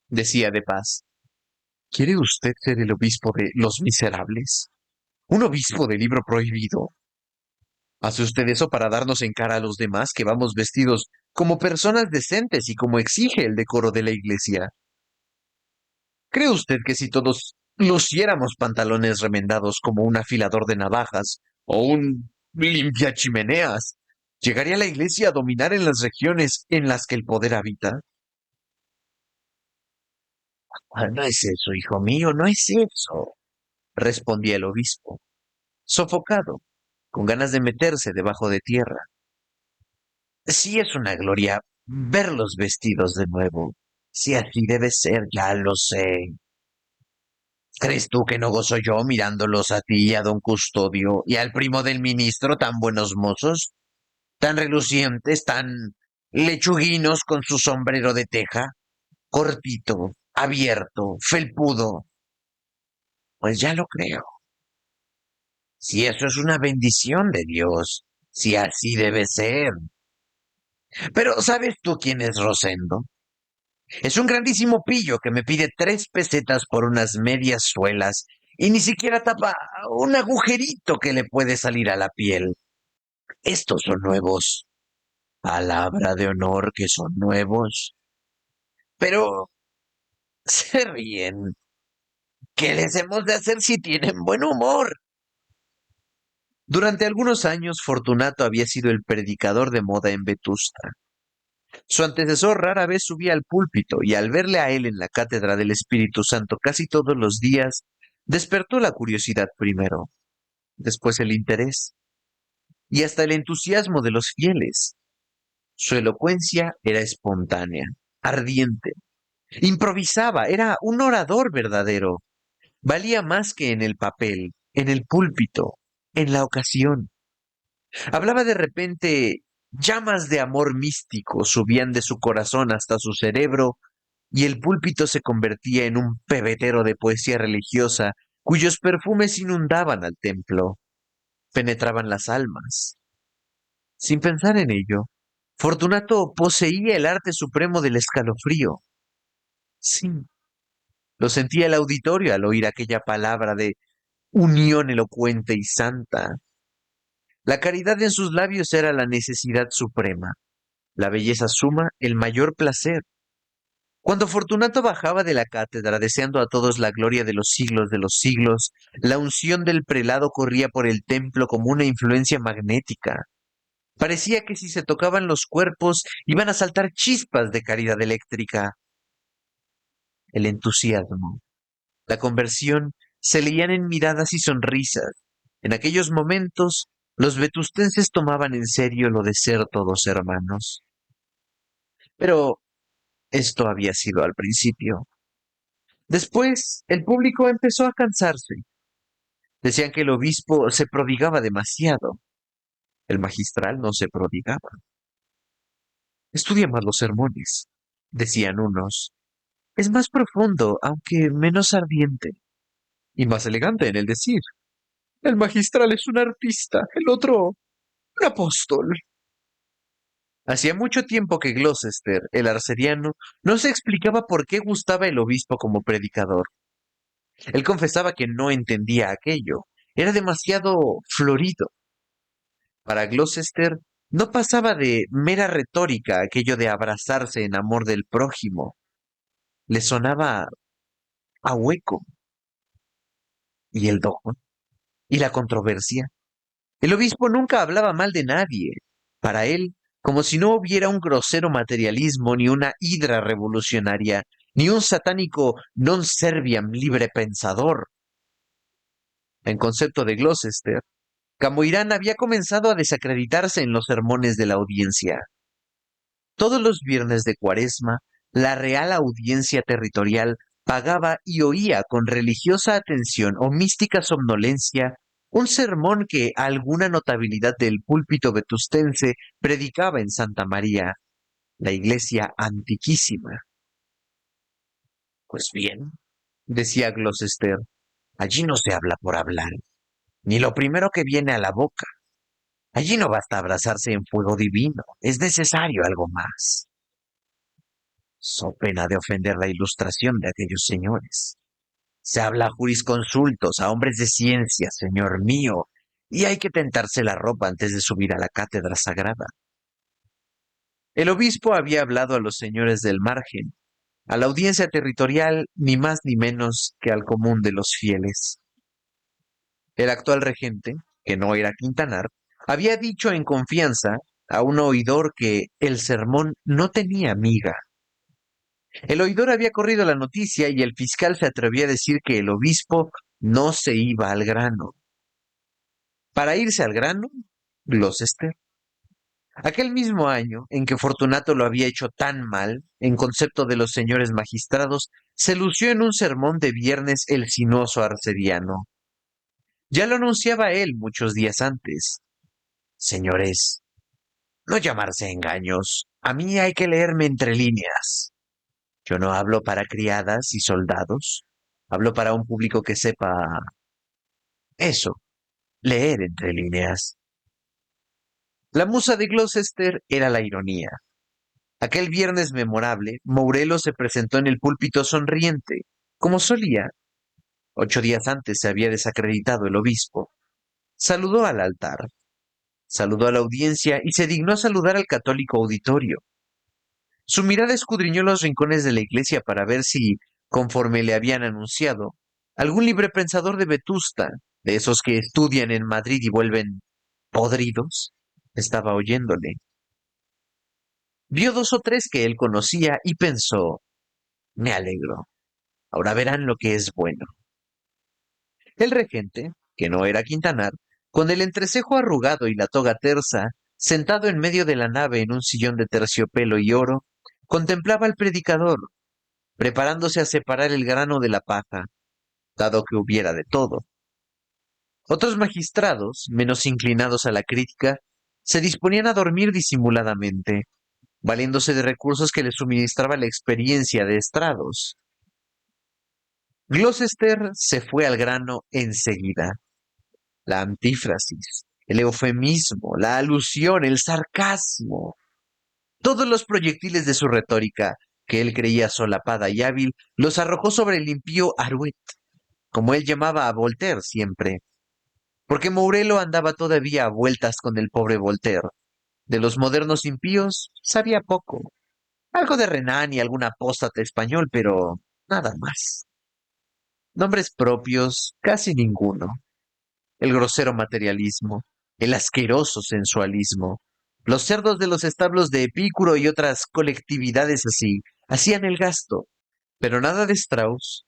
decía de paz. ¿Quiere usted ser el obispo de los miserables? ¿Un obispo de libro prohibido? ¿Hace usted eso para darnos en cara a los demás que vamos vestidos como personas decentes y como exige el decoro de la iglesia? ¿Cree usted que si todos luciéramos pantalones remendados como un afilador de navajas o un limpiachimeneas, llegaría la iglesia a dominar en las regiones en las que el poder habita? "Ah, no es eso, hijo mío, no es eso", respondía el obispo, sofocado, con ganas de meterse debajo de tierra. Sí es una gloria verlos vestidos de nuevo. Si así debe ser, ya lo sé. ¿Crees tú que no gozo yo mirándolos a ti y a don Custodio y al primo del ministro tan buenos mozos, tan relucientes, tan lechuguinos con su sombrero de teja, cortito, abierto, felpudo? Pues ya lo creo. Si eso es una bendición de Dios, si así debe ser. Pero ¿sabes tú quién es Rosendo? Es un grandísimo pillo que me pide 3 pesetas por unas medias suelas y ni siquiera tapa un agujerito que le puede salir a la piel. Estos son nuevos. Palabra de honor que son nuevos. Pero se ríen. ¿Qué les hemos de hacer si tienen buen humor? Durante algunos años, Fortunato había sido el predicador de moda en Vetusta. Su antecesor rara vez subía al púlpito y al verle a él en la cátedra del Espíritu Santo casi todos los días, despertó la curiosidad primero, después el interés y hasta el entusiasmo de los fieles. Su elocuencia era espontánea, ardiente, improvisaba, era un orador verdadero, valía más que en el papel, en el púlpito, en la ocasión. Hablaba de repente, llamas de amor místico subían de su corazón hasta su cerebro y el púlpito se convertía en un pebetero de poesía religiosa cuyos perfumes inundaban al templo, penetraban las almas. Sin pensar en ello, Fortunato poseía el arte supremo del escalofrío. Sí, lo sentía el auditorio al oír aquella palabra de unión elocuente y santa. La caridad en sus labios era la necesidad suprema, la belleza suma el mayor placer. Cuando Fortunato bajaba de la cátedra deseando a todos la gloria de los siglos, la unción del prelado corría por el templo como una influencia magnética. Parecía que si se tocaban los cuerpos iban a saltar chispas de caridad eléctrica. El entusiasmo, la conversión se leían en miradas y sonrisas. En aquellos momentos, los vetustenses tomaban en serio lo de ser todos hermanos. Pero esto había sido al principio. Después, el público empezó a cansarse. Decían que el obispo se prodigaba demasiado. El magistral no se prodigaba. Estudia más los sermones, decían unos. Es más profundo, aunque menos ardiente. Y más elegante en el decir. El magistral es un artista, el otro un apóstol. Hacía mucho tiempo que Gloucester, el arcediano, no se explicaba por qué gustaba el obispo como predicador. Él confesaba que no entendía aquello. Era demasiado florido. Para Gloucester no pasaba de mera retórica aquello de abrazarse en amor del prójimo. Le sonaba a hueco. ¿Y el dogma? ¿Y la controversia? El obispo nunca hablaba mal de nadie. Para él, como si no hubiera un grosero materialismo, ni una hidra revolucionaria, ni un satánico non serviam libre pensador. En concepto de Gloucester, Camoirán había comenzado a desacreditarse en los sermones de la audiencia. Todos los viernes de Cuaresma, la Real Audiencia Territorial pagaba y oía con religiosa atención o mística somnolencia un sermón que alguna notabilidad del púlpito vetustense predicaba en Santa María, la iglesia antiquísima. Pues bien, decía Gloucester, allí no se habla por hablar, ni lo primero que viene a la boca. Allí no basta abrazarse en fuego divino, es necesario algo más. So pena de ofender la ilustración de aquellos señores. Se habla a jurisconsultos, a hombres de ciencia, señor mío, y hay que tentarse la ropa antes de subir a la cátedra sagrada. El obispo había hablado a los señores del margen, a la audiencia territorial, ni más ni menos que al común de los fieles. El actual regente, que no era Quintanar, había dicho en confianza a un oidor que el sermón no tenía miga. El oidor había corrido la noticia y el fiscal se atrevió a decir que el obispo no se iba al grano. Para irse al grano, Gloucester. Aquel mismo año en que Fortunato lo había hecho tan mal, en concepto de los señores magistrados, se lució en un sermón de viernes el sinuoso arcediano. Ya lo anunciaba él muchos días antes. Señores, no llamarse a engaños. A mí hay que leerme entre líneas. Yo no hablo para criadas y soldados. Hablo para un público que sepa eso, leer entre líneas. La musa de Gloucester era la ironía. Aquel viernes memorable, Mourelo se presentó en el púlpito sonriente, como solía. 8 días antes se había desacreditado el obispo. Saludó al altar, saludó a la audiencia y se dignó a saludar al católico auditorio. Su mirada escudriñó los rincones de la iglesia para ver si, conforme le habían anunciado, algún librepensador de Vetusta, de esos que estudian en Madrid y vuelven podridos, estaba oyéndole. Vio 2 o 3 que él conocía y pensó, me alegro, ahora verán lo que es bueno. El regente, que no era Quintanar, con el entrecejo arrugado y la toga tersa, sentado en medio de la nave en un sillón de terciopelo y oro, contemplaba al predicador, preparándose a separar el grano de la paja, dado que hubiera de todo. Otros magistrados, menos inclinados a la crítica, se disponían a dormir disimuladamente, valiéndose de recursos que les suministraba la experiencia de estrados. Gloucester se fue al grano enseguida. La antífrasis, el eufemismo, la alusión, el sarcasmo, todos los proyectiles de su retórica, que él creía solapada y hábil, los arrojó sobre el impío Arouet, como él llamaba a Voltaire siempre, porque Mourelo andaba todavía a vueltas con el pobre Voltaire. De los modernos impíos sabía poco, algo de Renan y algún apóstata español, pero nada más. Nombres propios, casi ninguno. El grosero materialismo, el asqueroso sensualismo. Los cerdos de los establos de Epicuro y otras colectividades así hacían el gasto, pero nada de Strauss,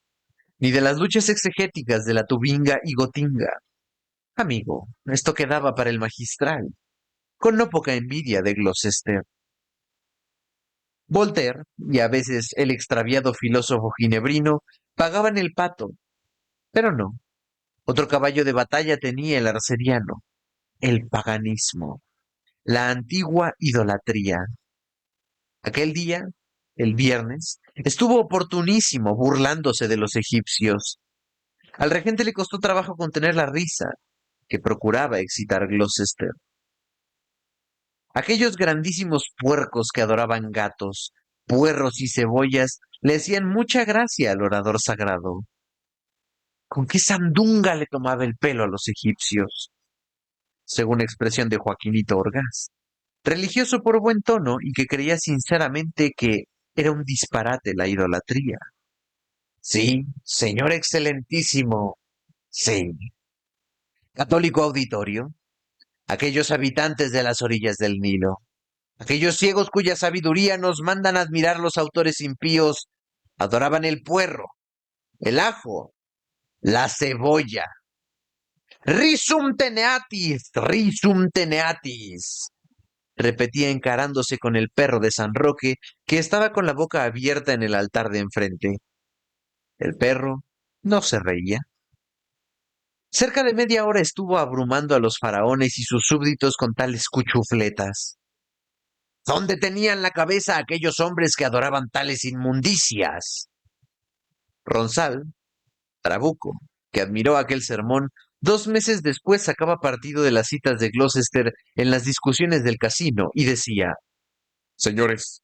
ni de las luchas exegéticas de la Tubinga y Gotinga. Amigo, esto quedaba para el magistral, con no poca envidia de Gloucester. Voltaire, y a veces el extraviado filósofo ginebrino, pagaban el pato, pero no. Otro caballo de batalla tenía el arcediano, el paganismo, la antigua idolatría. Aquel día, el viernes, estuvo oportunísimo burlándose de los egipcios. Al regente le costó trabajo contener la risa, que procuraba excitar Gloucester. Aquellos grandísimos puercos que adoraban gatos, puerros y cebollas le hacían mucha gracia al orador sagrado. ¿Con qué sandunga le tomaba el pelo a los egipcios? Según expresión de Joaquinito Orgaz, religioso por buen tono y que creía sinceramente que era un disparate la idolatría. Sí, señor excelentísimo. Sí. Católico auditorio. aquellos habitantes de las orillas del Nilo, aquellos ciegos cuya sabiduría nos mandan admirar los autores impíos, adoraban el puerro, el ajo, la cebolla. Risum teneatis, repetía encarándose con el perro de San Roque, que estaba con la boca abierta en el altar de enfrente. El perro no se reía. Cerca de media hora estuvo abrumando a los faraones y sus súbditos con tales cuchufletas. ¿Dónde tenían la cabeza aquellos hombres que adoraban tales inmundicias? Ronsal, Trabuco, que admiró aquel sermón, 2 meses después sacaba partido de las citas de Gloucester en las discusiones del casino y decía: Señores,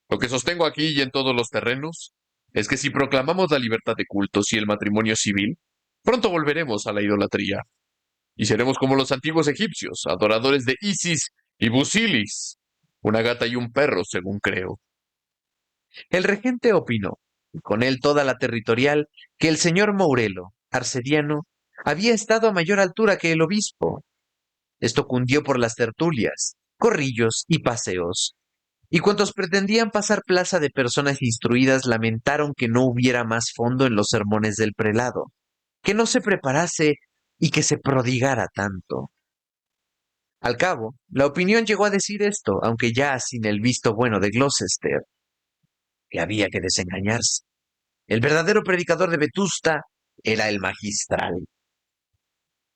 lo que sostengo aquí y en todos los terrenos es que si proclamamos la libertad de cultos y el matrimonio civil, pronto volveremos a la idolatría y seremos como los antiguos egipcios, adoradores de Isis y Busilis, una gata y un perro, según creo. el regente opinó, y con él toda la territorial, que el señor Mourelo, arcediano, había estado a mayor altura que el obispo. Esto cundió por las tertulias, corrillos y paseos, y cuantos pretendían pasar plaza de personas instruidas lamentaron que no hubiera más fondo en los sermones del prelado, que no se preparase y que se prodigara tanto. Al cabo, la opinión llegó a decir esto, aunque ya sin el visto bueno de Gloucester, que había que desengañarse. El verdadero predicador de Vetusta era el magistral.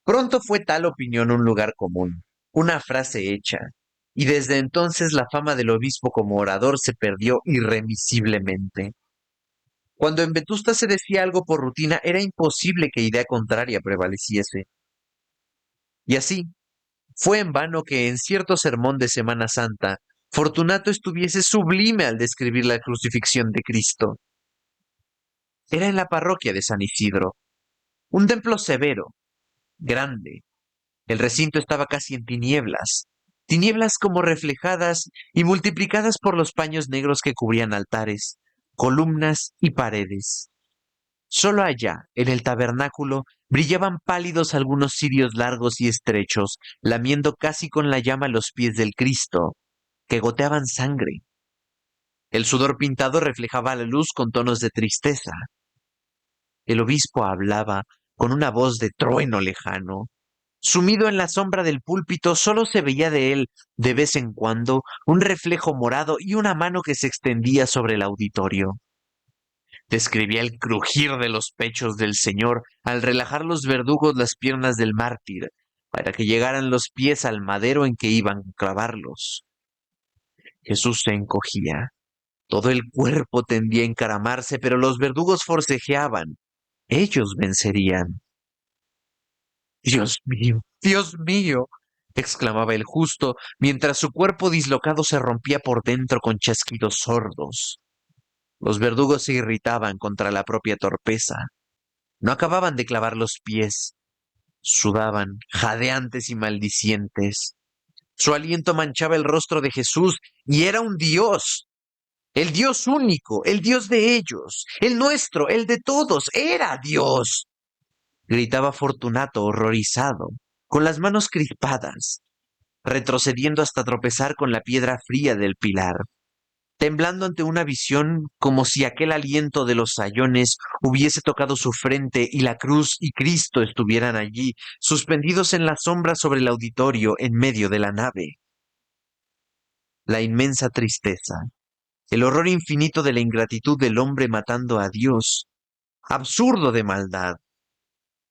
Pronto fue tal opinión un lugar común, una frase hecha, y desde entonces la fama del obispo como orador se perdió irremisiblemente. Cuando en Vetusta se decía algo por rutina, era imposible que idea contraria prevaleciese. Y así, fue en vano que en cierto sermón de Semana Santa, Fortunato estuviese sublime al describir la crucifixión de Cristo. Era en la parroquia de San Isidro, un templo severo, grande. El recinto estaba casi en tinieblas, tinieblas como reflejadas y multiplicadas por los paños negros que cubrían altares, columnas y paredes. Solo allá, en el tabernáculo, brillaban pálidos algunos cirios largos y estrechos, lamiendo casi con la llama los pies del Cristo, que goteaban sangre. El sudor pintado reflejaba la luz con tonos de tristeza. El obispo hablaba con una voz de trueno lejano. Sumido en la sombra del púlpito, solo se veía de él, de vez en cuando, un reflejo morado y una mano que se extendía sobre el auditorio. Describía el crujir de los pechos del Señor al relajar los verdugos las piernas del mártir, para que llegaran los pies al madero en que iban a clavarlos. Jesús se encogía. Todo el cuerpo tendía a encaramarse, pero los verdugos forcejeaban. Ellos vencerían. Dios mío, exclamaba el justo, mientras su cuerpo dislocado se rompía por dentro con chasquidos sordos. Los verdugos se irritaban contra la propia torpeza. No acababan de clavar los pies. Sudaban, jadeantes y maldicientes. Su aliento manchaba el rostro de Jesús y era un Dios. El Dios único, el Dios de ellos, el nuestro, el de todos, era Dios. Gritaba Fortunato horrorizado, con las manos crispadas, retrocediendo hasta tropezar con la piedra fría del pilar, temblando ante una visión como si aquel aliento de los sayones hubiese tocado su frente y la cruz y Cristo estuvieran allí, suspendidos en la sombra sobre el auditorio en medio de la nave. La inmensa tristeza, el horror infinito de la ingratitud del hombre matando a Dios, absurdo de maldad,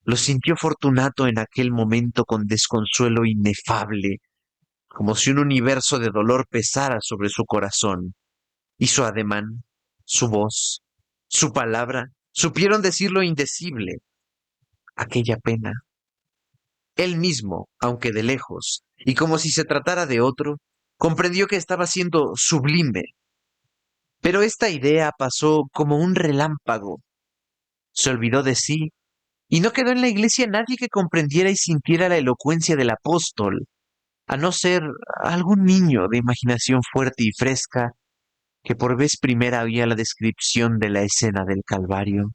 lo sintió Fortunato en aquel momento con desconsuelo inefable, como si un universo de dolor pesara sobre su corazón. Y su ademán, su voz, su palabra, supieron decir lo indecible, aquella pena. Él mismo, aunque de lejos, y como si se tratara de otro, comprendió que estaba siendo sublime. Pero esta idea pasó como un relámpago. Se olvidó de sí, y no quedó en la iglesia nadie que comprendiera y sintiera la elocuencia del apóstol, a no ser algún niño de imaginación fuerte y fresca que por vez primera oía la descripción de la escena del Calvario.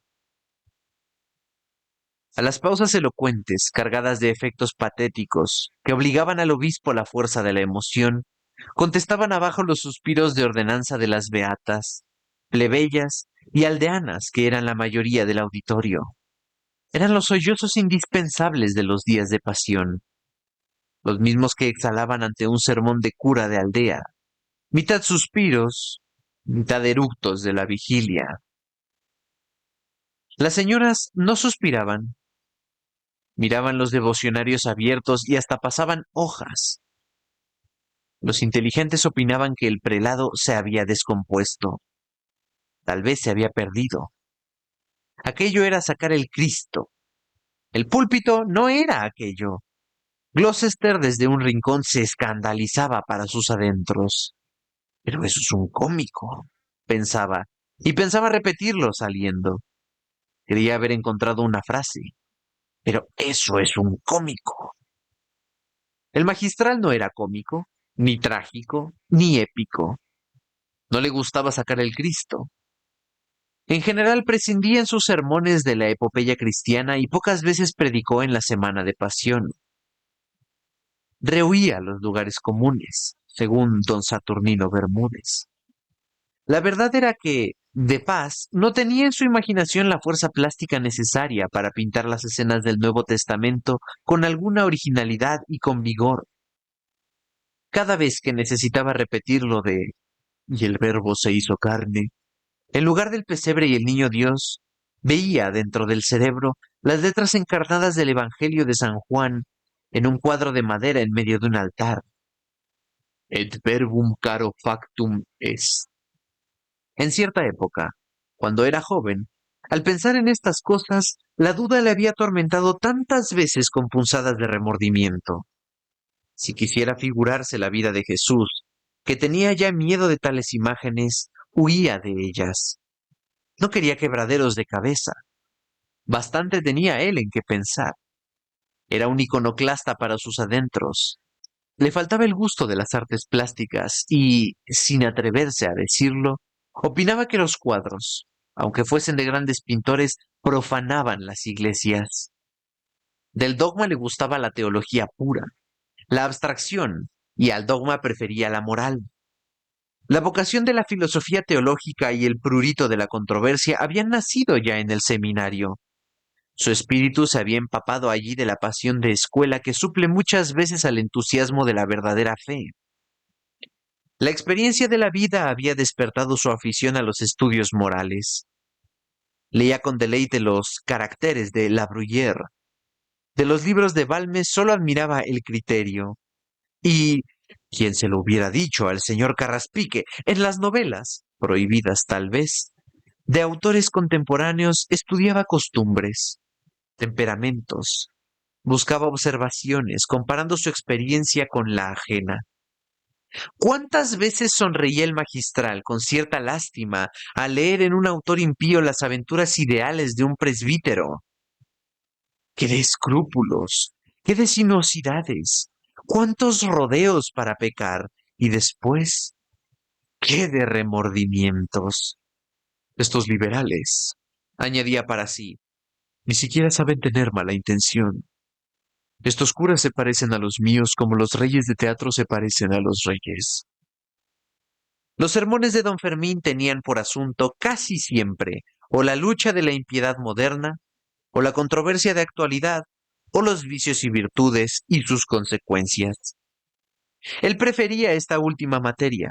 A las pausas elocuentes, cargadas de efectos patéticos, que obligaban al obispo a la fuerza de la emoción, contestaban abajo los suspiros de ordenanza de las beatas, plebeyas y aldeanas que eran la mayoría del auditorio. Eran los sollozos indispensables de los días de pasión, los mismos que exhalaban ante un sermón de cura de aldea, mitad suspiros, mitad eructos de la vigilia. Las señoras no suspiraban, miraban los devocionarios abiertos y hasta pasaban hojas. Los inteligentes opinaban que el prelado se había descompuesto, tal vez se había perdido. Aquello era sacar el Cristo. El púlpito no era aquello. Gloucester desde un rincón se escandalizaba para sus adentros. Pero eso es un cómico, pensaba, y pensaba repetirlo saliendo. Quería haber encontrado una frase. Pero eso es un cómico. El magistral no era cómico, ni trágico, ni épico. No le gustaba sacar el Cristo. En general prescindía en sus sermones de la epopeya cristiana y pocas veces predicó en la Semana de Pasión. Rehuía los lugares comunes, según don Saturnino Bermúdez. La verdad era que, de Paz, no tenía en su imaginación la fuerza plástica necesaria para pintar las escenas del Nuevo Testamento con alguna originalidad y con vigor. Cada vez que necesitaba repetir lo de "y el verbo se hizo carne", en lugar del pesebre y el niño Dios, veía dentro del cerebro las letras encarnadas del Evangelio de San Juan en un cuadro de madera en medio de un altar. Et verbum caro factum est. En cierta época, cuando era joven, al pensar en estas cosas, la duda le había atormentado tantas veces con punzadas de remordimiento. Si quisiera figurarse la vida de Jesús, que tenía ya miedo de tales imágenes, huía de ellas. No quería quebraderos de cabeza. Bastante tenía él en qué pensar. Era un iconoclasta para sus adentros. Le faltaba el gusto de las artes plásticas y, sin atreverse a decirlo, opinaba que los cuadros, aunque fuesen de grandes pintores, profanaban las iglesias. Del dogma le gustaba la teología pura, la abstracción, y al dogma prefería la moral. La vocación de la filosofía teológica y el prurito de la controversia habían nacido ya en el seminario. Su espíritu se había empapado allí de la pasión de escuela que suple muchas veces al entusiasmo de la verdadera fe. La experiencia de la vida había despertado su afición a los estudios morales. Leía con deleite los caracteres de La Bruyère. De los libros de Balmes solo admiraba el criterio. Y, ¿quién se lo hubiera dicho al señor Carraspique? En las novelas, prohibidas tal vez, de autores contemporáneos estudiaba costumbres, temperamentos, buscaba observaciones, comparando su experiencia con la ajena. ¿Cuántas veces sonreía el magistral con cierta lástima al leer en un autor impío las aventuras ideales de un presbítero? ¡Qué de escrúpulos! ¡Qué de sinuosidades! ¡Cuántos rodeos para pecar! Y después, ¡qué de remordimientos! Estos liberales, añadía para sí, ni siquiera saben tener mala intención. Estos curas se parecen a los míos como los reyes de teatro se parecen a los reyes. Los sermones de don Fermín tenían por asunto casi siempre o la lucha de la impiedad moderna, o la controversia de actualidad, o los vicios y virtudes y sus consecuencias. Él prefería esta última materia.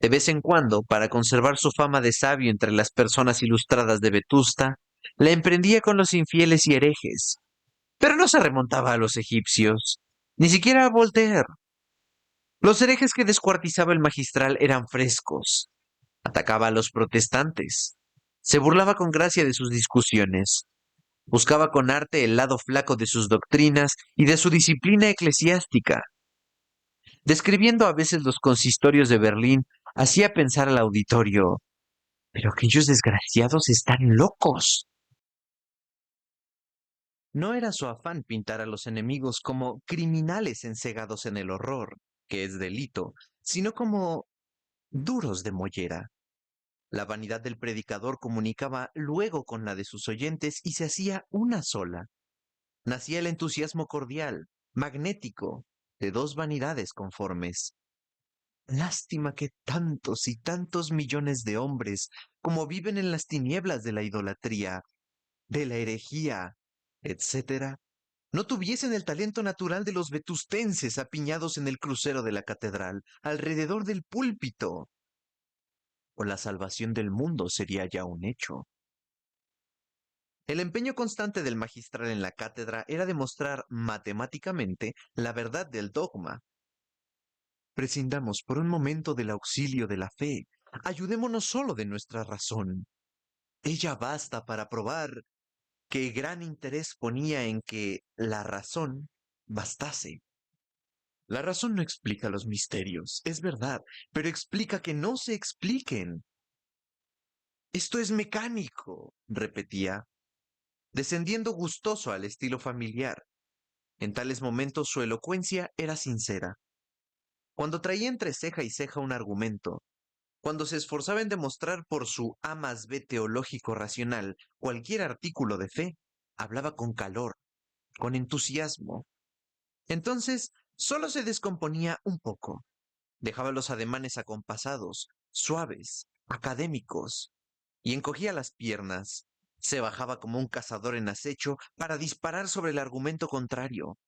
De vez en cuando, para conservar su fama de sabio entre las personas ilustradas de Vetusta, la emprendía con los infieles y herejes. Pero no se remontaba a los egipcios, ni siquiera a Voltaire. Los herejes que descuartizaba el magistral eran frescos. Atacaba a los protestantes. Se burlaba con gracia de sus discusiones. Buscaba con arte el lado flaco de sus doctrinas y de su disciplina eclesiástica. Describiendo a veces los consistorios de Berlín, hacía pensar al auditorio, pero aquellos desgraciados están locos. No era su afán pintar a los enemigos como criminales encegados en el horror, que es delito, sino como duros de mollera. La vanidad del predicador comunicaba luego con la de sus oyentes y se hacía una sola. Nacía el entusiasmo cordial, magnético, de dos vanidades conformes. Lástima que tantos y tantos millones de hombres, como viven en las tinieblas de la idolatría, de la herejía, etcétera, no tuviesen el talento natural de los vetustenses apiñados en el crucero de la catedral, alrededor del púlpito, o la salvación del mundo sería ya un hecho. El empeño constante del magistral en la cátedra era demostrar matemáticamente la verdad del dogma. Prescindamos por un momento del auxilio de la fe, ayudémonos solo de nuestra razón. Ella basta para probar que gran interés ponía en que la razón bastase. La razón no explica los misterios, es verdad, pero explica que no se expliquen. Esto es mecánico, repetía, descendiendo gustoso al estilo familiar. En tales momentos su elocuencia era sincera. Cuando traía entre ceja y ceja un argumento, cuando se esforzaba en demostrar por su A más B teológico racional cualquier artículo de fe, hablaba con calor, con entusiasmo. Entonces, solo se descomponía un poco. Dejaba los ademanes acompasados, suaves, académicos, y encogía las piernas. Se bajaba como un cazador en acecho para disparar sobre el argumento contrario.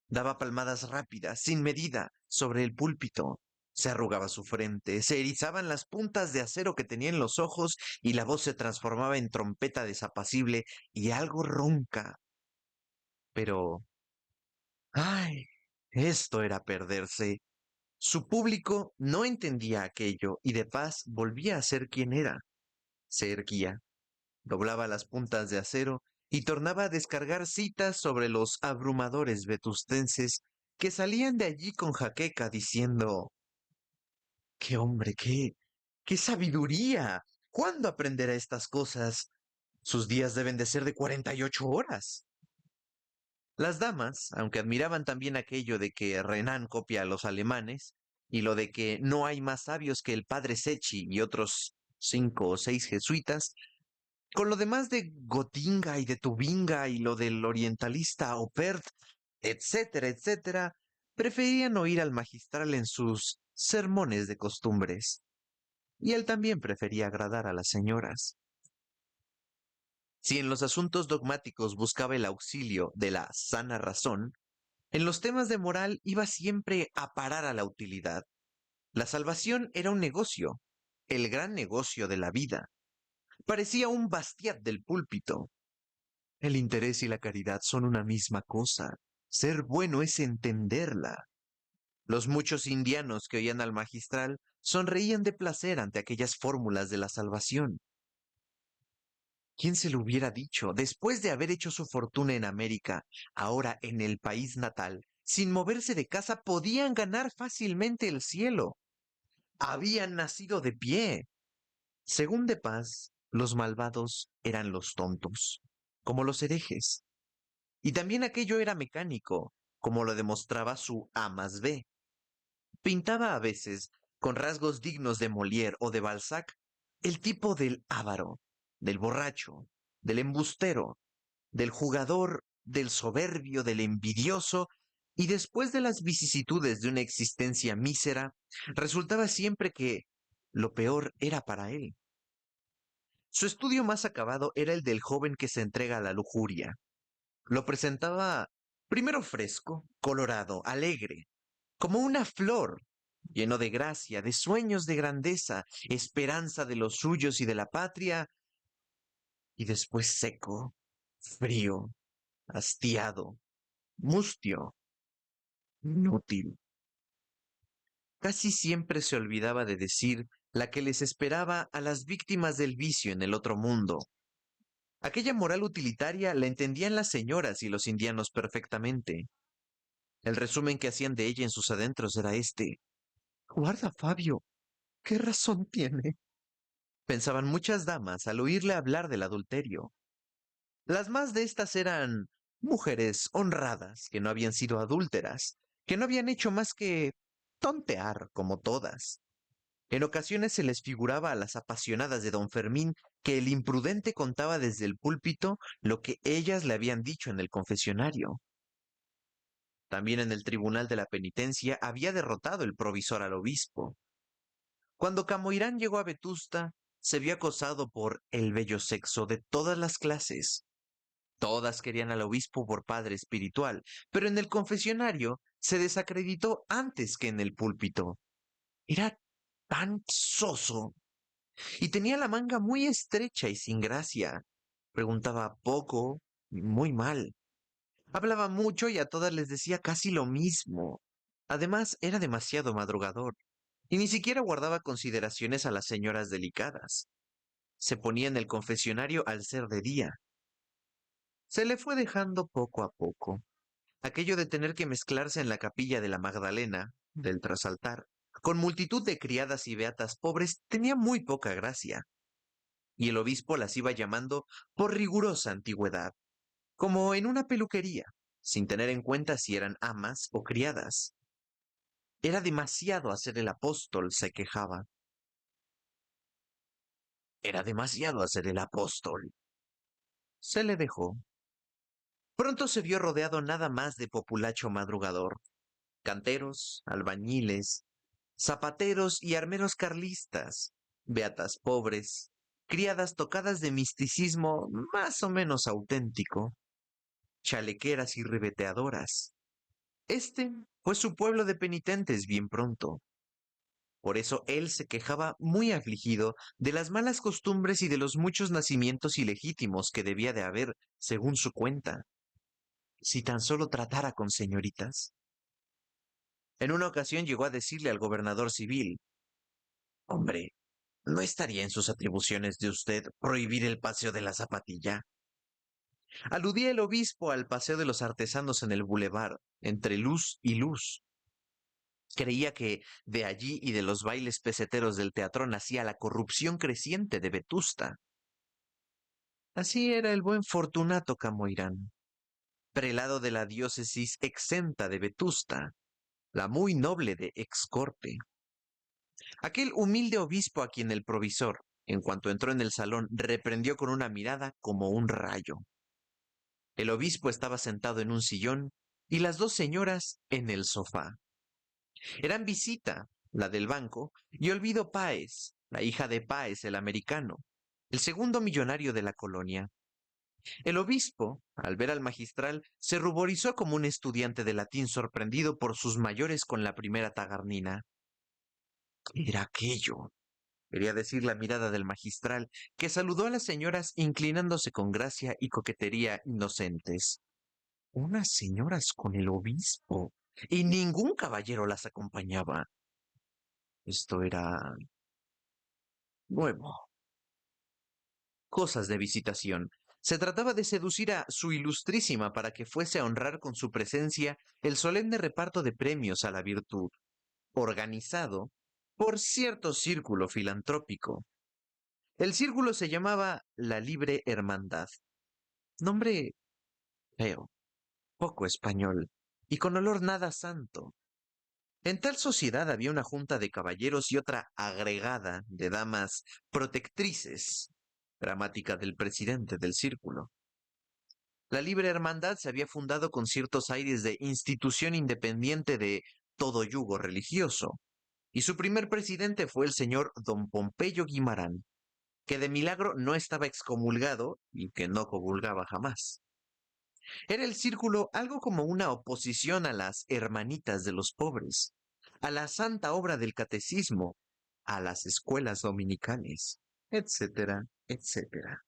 Daba palmadas rápidas, sin medida, sobre el púlpito. Se arrugaba su frente, se erizaban las puntas de acero que tenía en los ojos y la voz se transformaba en trompeta desapacible y algo ronca. Pero, ¡ay! Esto era perderse. Su público no entendía aquello y de paz volvía a ser quien era. Se erguía, doblaba las puntas de acero y tornaba a descargar citas sobre los abrumadores vetustenses que salían de allí con jaqueca diciendo: ¡Qué hombre, qué sabiduría! ¿Cuándo aprenderá estas cosas? Sus días deben de ser de 48 horas. Las damas, aunque admiraban también aquello de que Renan copia a los alemanes, y lo de que no hay más sabios que el padre Secchi y otros 5 o 6 jesuitas, con lo demás de Gotinga y de Tubinga y lo del orientalista Opert, etcétera, etcétera, preferían oír al magistral en sus sermones de costumbres. Y él también prefería agradar a las señoras. Si en los asuntos dogmáticos buscaba el auxilio de la sana razón, en los temas de moral iba siempre a parar a la utilidad. La salvación era un negocio, el gran negocio de la vida. Parecía un bastiat del púlpito. El interés y la caridad son una misma cosa. Ser bueno es entenderla. Los muchos indianos que oían al magistral sonreían de placer ante aquellas fórmulas de la salvación. ¿Quién se lo hubiera dicho? Después de haber hecho su fortuna en América, ahora en el país natal, sin moverse de casa, podían ganar fácilmente el cielo. Habían nacido de pie. Según De Paz, los malvados eran los tontos, como los herejes. Y también aquello era mecánico, como lo demostraba su A más B. Pintaba a veces, con rasgos dignos de Molière o de Balzac, el tipo del avaro, del borracho, del embustero, del jugador, del soberbio, del envidioso, y después de las vicisitudes de una existencia mísera, resultaba siempre que lo peor era para él. Su estudio más acabado era el del joven que se entrega a la lujuria. Lo presentaba primero fresco, colorado, alegre, como una flor, lleno de gracia, de sueños de grandeza, esperanza de los suyos y de la patria, y después seco, frío, hastiado, mustio, inútil. Casi siempre se olvidaba de decir la que les esperaba a las víctimas del vicio en el otro mundo. Aquella moral utilitaria la entendían las señoras y los indianos perfectamente. El resumen que hacían de ella en sus adentros era este: guarda, Fabio, ¿qué razón tiene? Pensaban muchas damas al oírle hablar del adulterio. Las más de estas eran mujeres honradas que no habían sido adúlteras, que no habían hecho más que tontear como todas. En ocasiones se les figuraba a las apasionadas de don Fermín que el imprudente contaba desde el púlpito lo que ellas le habían dicho en el confesionario. También en el tribunal de la penitencia había derrotado el provisor al obispo. Cuando Camoirán llegó a Vetusta, se vio acosado por el bello sexo de todas las clases. Todas querían al obispo por padre espiritual, pero en el confesionario se desacreditó antes que en el púlpito. Era tan soso y tenía la manga muy estrecha y sin gracia. Preguntaba poco, muy mal. Hablaba mucho y a todas les decía casi lo mismo. Además, era demasiado madrugador y ni siquiera guardaba consideraciones a las señoras delicadas. Se ponía en el confesionario al ser de día. Se le fue dejando poco a poco. Aquello de tener que mezclarse en la capilla de la Magdalena, del trasaltar, con multitud de criadas y beatas pobres, tenía muy poca gracia, y el obispo las iba llamando por rigurosa antigüedad, como en una peluquería, sin tener en cuenta si eran amas o criadas. Era demasiado hacer el apóstol, se quejaba. Era demasiado hacer el apóstol. Se le dejó. Pronto se vio rodeado nada más de populacho madrugador, canteros, albañiles, zapateros y armeros carlistas, beatas pobres, criadas tocadas de misticismo más o menos auténtico, chalequeras y ribeteadoras. Este fue su pueblo de penitentes bien pronto. Por eso él se quejaba muy afligido de las malas costumbres y de los muchos nacimientos ilegítimos que debía de haber, según su cuenta, si tan solo tratara con señoritas. En una ocasión llegó a decirle al gobernador civil: Hombre, ¿no estaría en sus atribuciones de usted prohibir el paseo de la zapatilla? Aludía el obispo al paseo de los artesanos en el bulevar, entre luz y luz. Creía que de allí y de los bailes peseteros del teatro nacía la corrupción creciente de Vetusta. Así era el buen Fortunato Camoirán, prelado de la diócesis exenta de Vetusta, la muy noble de Excorpe. Aquel humilde obispo a quien el provisor, en cuanto entró en el salón, reprendió con una mirada como un rayo. El obispo estaba sentado en un sillón y las dos señoras en el sofá. Eran Visita, la del banco, y Olvido Páez, la hija de Páez el americano, el segundo millonario de la colonia. El obispo, al ver al magistral, se ruborizó como un estudiante de latín sorprendido por sus mayores con la primera tagarnina. ¿Qué era aquello? Quería decir la mirada del magistral, que saludó a las señoras inclinándose con gracia y coquetería inocentes. Unas señoras con el obispo, y ningún caballero las acompañaba. Esto era nuevo. Cosas de visitación. Se trataba de seducir a su ilustrísima para que fuese a honrar con su presencia el solemne reparto de premios a la virtud, organizado por cierto círculo filantrópico. El círculo se llamaba La Libre Hermandad. Nombre feo, poco español, y con olor nada santo. En tal sociedad había una junta de caballeros y otra agregada de damas protectrices, gramática del presidente del círculo. La Libre Hermandad se había fundado con ciertos aires de institución independiente de todo yugo religioso, y su primer presidente fue el señor don Pompeyo Guimarán, que de milagro no estaba excomulgado y que no comulgaba jamás. Era el círculo algo como una oposición a las hermanitas de los pobres, a la santa obra del catecismo, a las escuelas dominicales, etcétera, etcétera.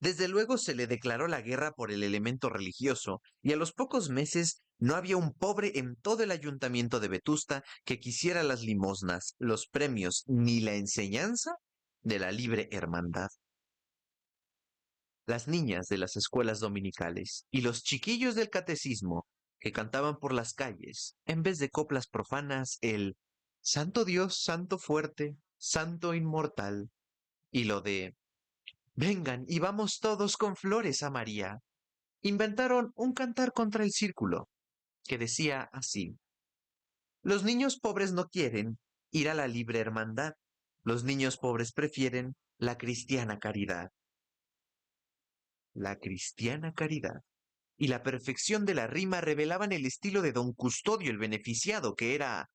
Desde luego se le declaró la guerra por el elemento religioso, y a los pocos meses no había un pobre en todo el ayuntamiento de Vetusta que quisiera las limosnas, los premios, ni la enseñanza de la libre hermandad. Las niñas de las escuelas dominicales y los chiquillos del catecismo que cantaban por las calles, en vez de coplas profanas, el Santo Dios, Santo fuerte, Santo inmortal, y lo de Vengan y vamos todos con flores a María. Inventaron un cantar contra el círculo, que decía así: Los niños pobres no quieren, ir a la libre hermandad. Los niños pobres prefieren la cristiana caridad. La cristiana caridad y la perfección de la rima revelaban el estilo de don Custodio el beneficiado, que era,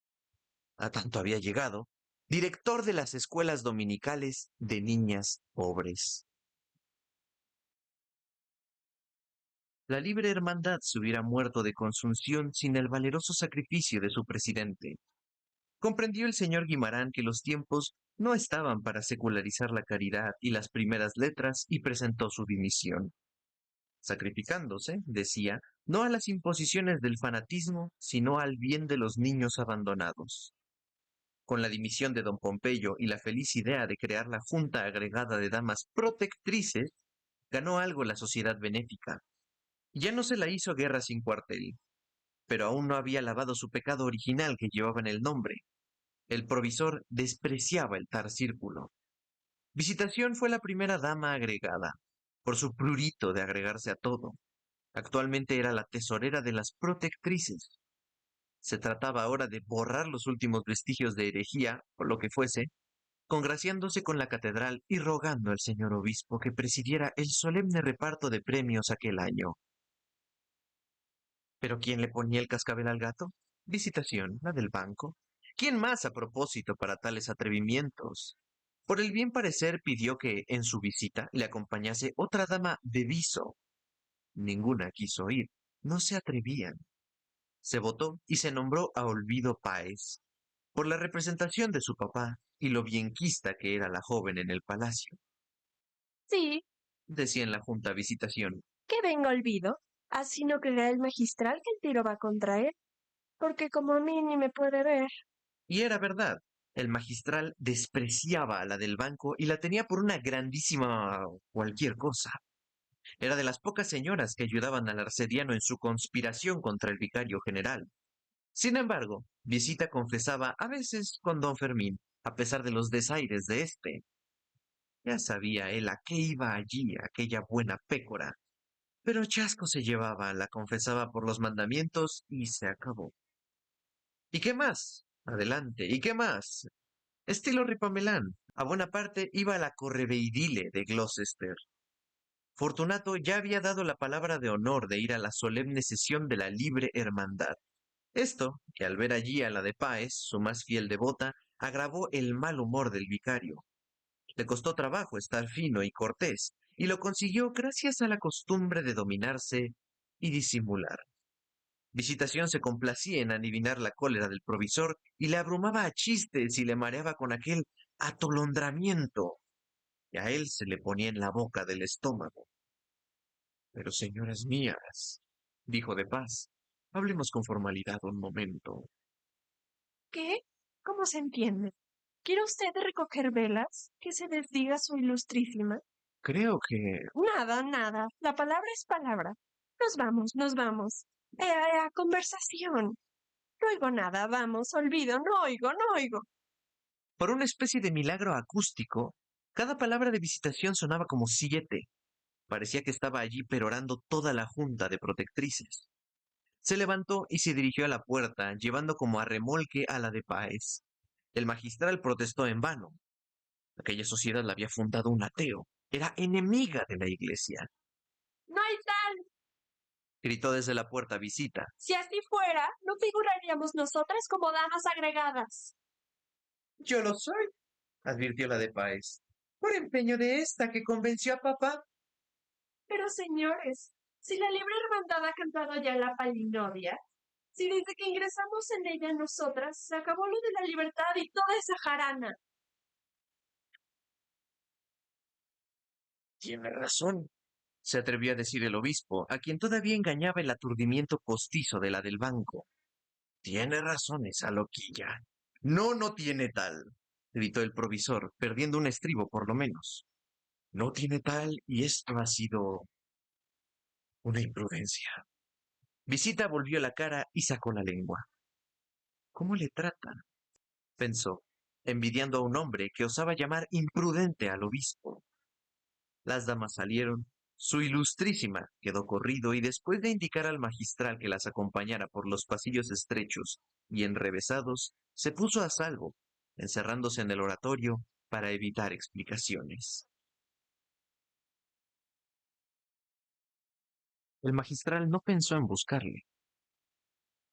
a tanto había llegado, director de las escuelas dominicales de niñas pobres. La libre hermandad se hubiera muerto de consunción sin el valeroso sacrificio de su presidente. Comprendió el señor Guimarán que los tiempos no estaban para secularizar la caridad y las primeras letras y presentó su dimisión. Sacrificándose, decía, no a las imposiciones del fanatismo, sino al bien de los niños abandonados. Con la dimisión de don Pompeyo y la feliz idea de crear la Junta Agregada de Damas Protectrices, ganó algo la sociedad benéfica. Ya no se la hizo guerra sin cuartel, pero aún no había lavado su pecado original que llevaba en el nombre. El provisor despreciaba el tal círculo. Visitación fue la primera dama agregada, por su prurito de agregarse a todo. Actualmente era la tesorera de las protectrices. Se trataba ahora de borrar los últimos vestigios de herejía, o lo que fuese, congraciándose con la catedral y rogando al señor obispo que presidiera el solemne reparto de premios aquel año. ¿Pero quién le ponía el cascabel al gato? Visitación, la del banco. ¿Quién más a propósito para tales atrevimientos? Por el bien parecer pidió que, en su visita, le acompañase otra dama de viso. Ninguna quiso ir, no se atrevían. Se votó y se nombró a Olvido Páez, por la representación de su papá y lo bienquista que era la joven en el palacio. Sí, Decía en la junta visitación. que venga olvido. Así no creerá el magistral que el tiro va contra él, porque como a mí ni me puede ver. Y era verdad. El magistral despreciaba a la del banco y la tenía por una grandísima cualquier cosa. Era de las pocas señoras que ayudaban al arcediano en su conspiración contra el vicario general. Sin embargo, Visita confesaba a veces con don Fermín, a pesar de los desaires de éste. Ya sabía él a qué iba allí aquella buena pécora, pero chasco se llevaba, la confesaba por los mandamientos y se acabó. ¿Y qué más? Adelante, ¿y qué más? Estilo Ripamelán, a buena parte iba a la correveidile de Gloucester. Fortunato ya había dado la palabra de honor de ir a la solemne sesión de la Libre Hermandad. Esto, que al ver allí a la de Páez, su más fiel devota, agravó el mal humor del vicario. Le costó trabajo estar fino y cortés, y lo consiguió gracias a la costumbre de dominarse y disimular. Visitación se complacía en adivinar la cólera del provisor y le abrumaba a chistes y le mareaba con aquel atolondramiento que a él se le ponía en la boca del estómago. Pero señoras mías, dijo de paz, hablemos con formalidad un momento. ¿Qué? ¿Cómo se entiende? ¿Quiere usted recoger velas? ¿Que se desdiga su ilustrísima? Creo que... Nada, nada. La palabra es palabra. Nos vamos, nos vamos. Conversación. No oigo nada, vamos, olvido, no oigo, no oigo. Por una especie de milagro acústico, cada palabra de visitación sonaba como 7. Parecía que estaba allí perorando toda la junta de protectrices. Se levantó y se dirigió a la puerta, llevando como a remolque a la de Páez. El magistral protestó en vano. Aquella sociedad la había fundado un ateo. Era enemiga de la iglesia. No hay tal. Gritó desde la puerta Visita. Si así fuera, no figuraríamos nosotras como damas agregadas. Yo lo soy, advirtió la de Páez. Por empeño de esta que convenció a papá. Pero señores, si la libre hermandad ha cantado ya la palinodia, si desde que ingresamos en ella nosotras se acabó lo de la libertad y toda esa jarana. Tiene razón, se atrevió a decir el obispo, a quien todavía engañaba el aturdimiento postizo de la del banco. Tiene razón esa loquilla. No, no tiene tal, gritó el provisor, perdiendo un estribo por lo menos. No tiene tal y esto ha sido una imprudencia. Visita volvió la cara y sacó la lengua. ¿Cómo le trata? Pensó, envidiando a un hombre que osaba llamar imprudente al obispo. Las damas salieron, su ilustrísima quedó corrido y después de indicar al magistral que las acompañara por los pasillos estrechos y enrevesados, se puso a salvo, encerrándose en el oratorio para evitar explicaciones. El magistral no pensó en buscarle.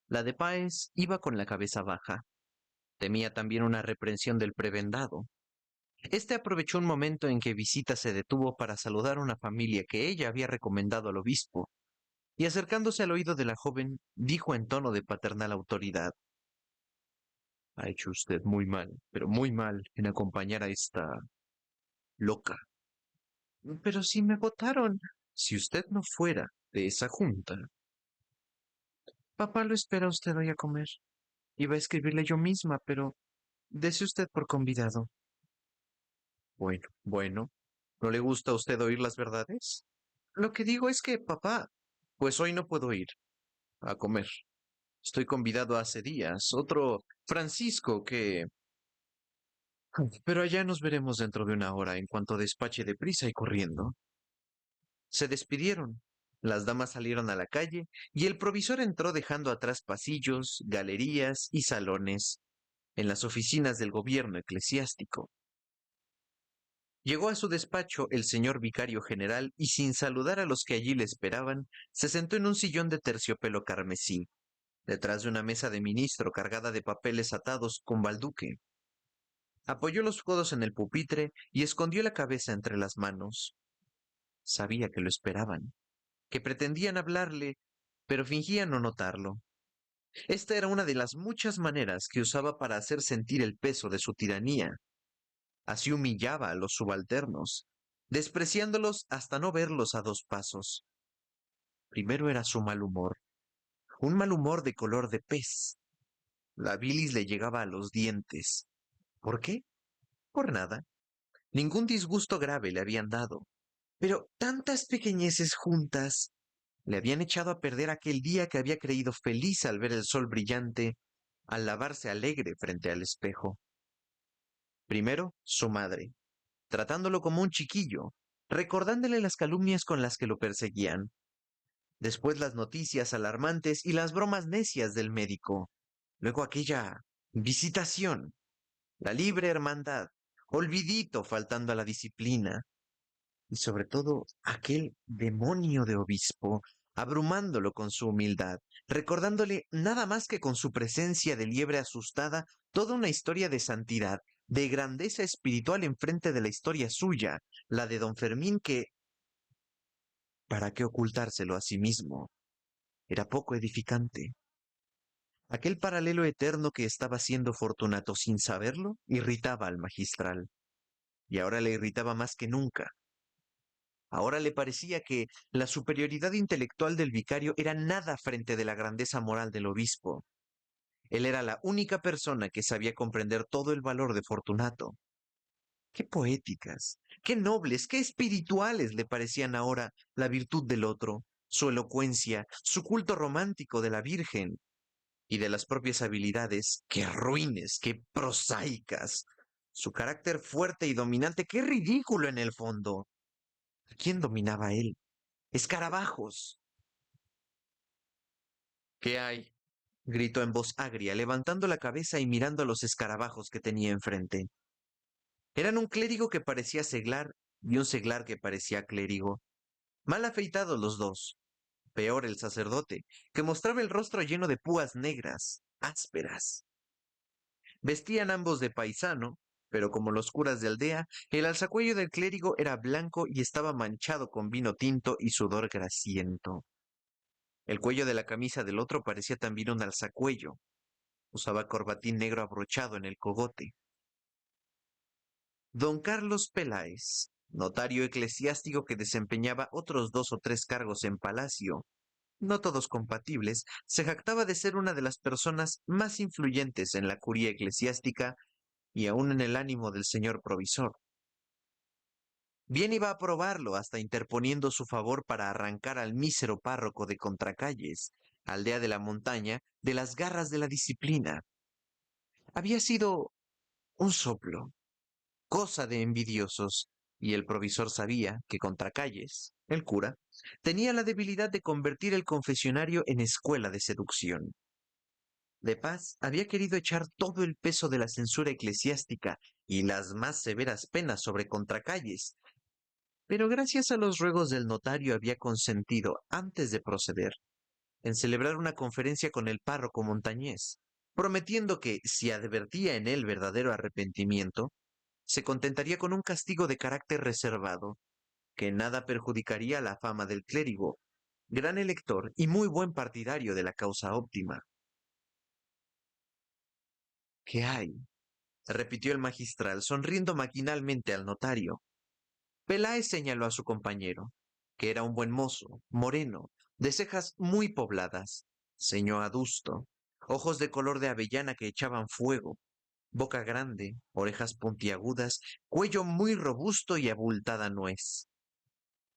La de Páez iba con la cabeza baja. Temía también una reprensión del prebendado. Este aprovechó un momento en que Visita se detuvo para saludar a una familia que ella había recomendado al obispo, y acercándose al oído de la joven, dijo en tono de paternal autoridad: Ha hecho usted muy mal, pero muy mal, en acompañar a esta loca. Pero si me votaron, si usted no fuera de esa junta. Papá lo espera a usted hoy a comer. Iba a escribirle yo misma, pero dese usted por convidado. Bueno, bueno. ¿No le gusta a usted oír las verdades? Lo que digo es que, papá, pues hoy no puedo ir a comer. Estoy convidado hace días. Otro Francisco que... Pero allá nos veremos dentro de una hora en cuanto despache deprisa y corriendo. Se despidieron. Las damas salieron a la calle y el provisor entró dejando atrás pasillos, galerías y salones en las oficinas del gobierno eclesiástico. Llegó a su despacho el señor vicario general y sin saludar a los que allí le esperaban, se sentó en un sillón de terciopelo carmesí, detrás de una mesa de ministro cargada de papeles atados con balduque. Apoyó los codos en el pupitre y escondió la cabeza entre las manos. Sabía que lo esperaban, que pretendían hablarle, pero fingían no notarlo. Esta era una de las muchas maneras que usaba para hacer sentir el peso de su tiranía. Así humillaba a los subalternos, despreciándolos hasta no verlos a dos pasos. Primero era su mal humor, un mal humor de color de pez. La bilis le llegaba a los dientes. ¿Por qué? Por nada. Ningún disgusto grave le habían dado. Pero tantas pequeñeces juntas le habían echado a perder aquel día que había creído feliz al ver el sol brillante, al lavarse alegre frente al espejo. Primero, su madre, tratándolo como un chiquillo, recordándole las calumnias con las que lo perseguían. Después las noticias alarmantes y las bromas necias del médico. Luego aquella visitación, la libre hermandad, olvidito faltando a la disciplina. Y sobre todo aquel demonio de obispo, abrumándolo con su humildad, recordándole nada más que con su presencia de liebre asustada toda una historia de santidad, de grandeza espiritual enfrente de la historia suya, la de don Fermín que, ¿para qué ocultárselo a sí mismo? Era poco edificante. Aquel paralelo eterno que estaba haciendo Fortunato sin saberlo irritaba al magistral, y ahora le irritaba más que nunca. Ahora le parecía que la superioridad intelectual del vicario era nada frente de la grandeza moral del obispo. Él era la única persona que sabía comprender todo el valor de Fortunato. Qué poéticas, qué nobles, qué espirituales le parecían ahora la virtud del otro, su elocuencia, su culto romántico de la Virgen y de las propias habilidades, qué ruines, qué prosaicas, su carácter fuerte y dominante, qué ridículo en el fondo. ¿A quién dominaba él? ¡Escarabajos! ¿Qué hay? Gritó en voz agria, levantando la cabeza y mirando a los escarabajos que tenía enfrente. Eran un clérigo que parecía seglar y un seglar que parecía clérigo. Mal afeitados los dos. Peor el sacerdote, que mostraba el rostro lleno de púas negras, ásperas. Vestían ambos de paisano, pero como los curas de aldea, el alzacuello del clérigo era blanco y estaba manchado con vino tinto y sudor grasiento. El cuello de la camisa del otro parecía también un alzacuello. Usaba corbatín negro abrochado en el cogote. Don Carlos Peláez, notario eclesiástico que desempeñaba otros 2 o 3 cargos en palacio, no todos compatibles, se jactaba de ser una de las personas más influyentes en la curia eclesiástica y aún en el ánimo del señor provisor. Bien iba a probarlo, hasta interponiendo su favor para arrancar al mísero párroco de Contracalles, aldea de la montaña, de las garras de la disciplina. Había sido un soplo, cosa de envidiosos, y el provisor sabía que Contracalles, el cura, tenía la debilidad de convertir el confesionario en escuela de seducción. De Paz había querido echar todo el peso de la censura eclesiástica y las más severas penas sobre Contracalles, pero gracias a los ruegos del notario había consentido, antes de proceder, en celebrar una conferencia con el párroco montañés, prometiendo que, si advertía en él verdadero arrepentimiento, se contentaría con un castigo de carácter reservado, que nada perjudicaría la fama del clérigo, gran elector y muy buen partidario de la causa óptima. ¿Qué hay? Repitió el magistral, sonriendo maquinalmente al notario. Peláez señaló a su compañero, que era un buen mozo, moreno, de cejas muy pobladas, ceño adusto, ojos de color de avellana que echaban fuego, boca grande, orejas puntiagudas, cuello muy robusto y abultada nuez.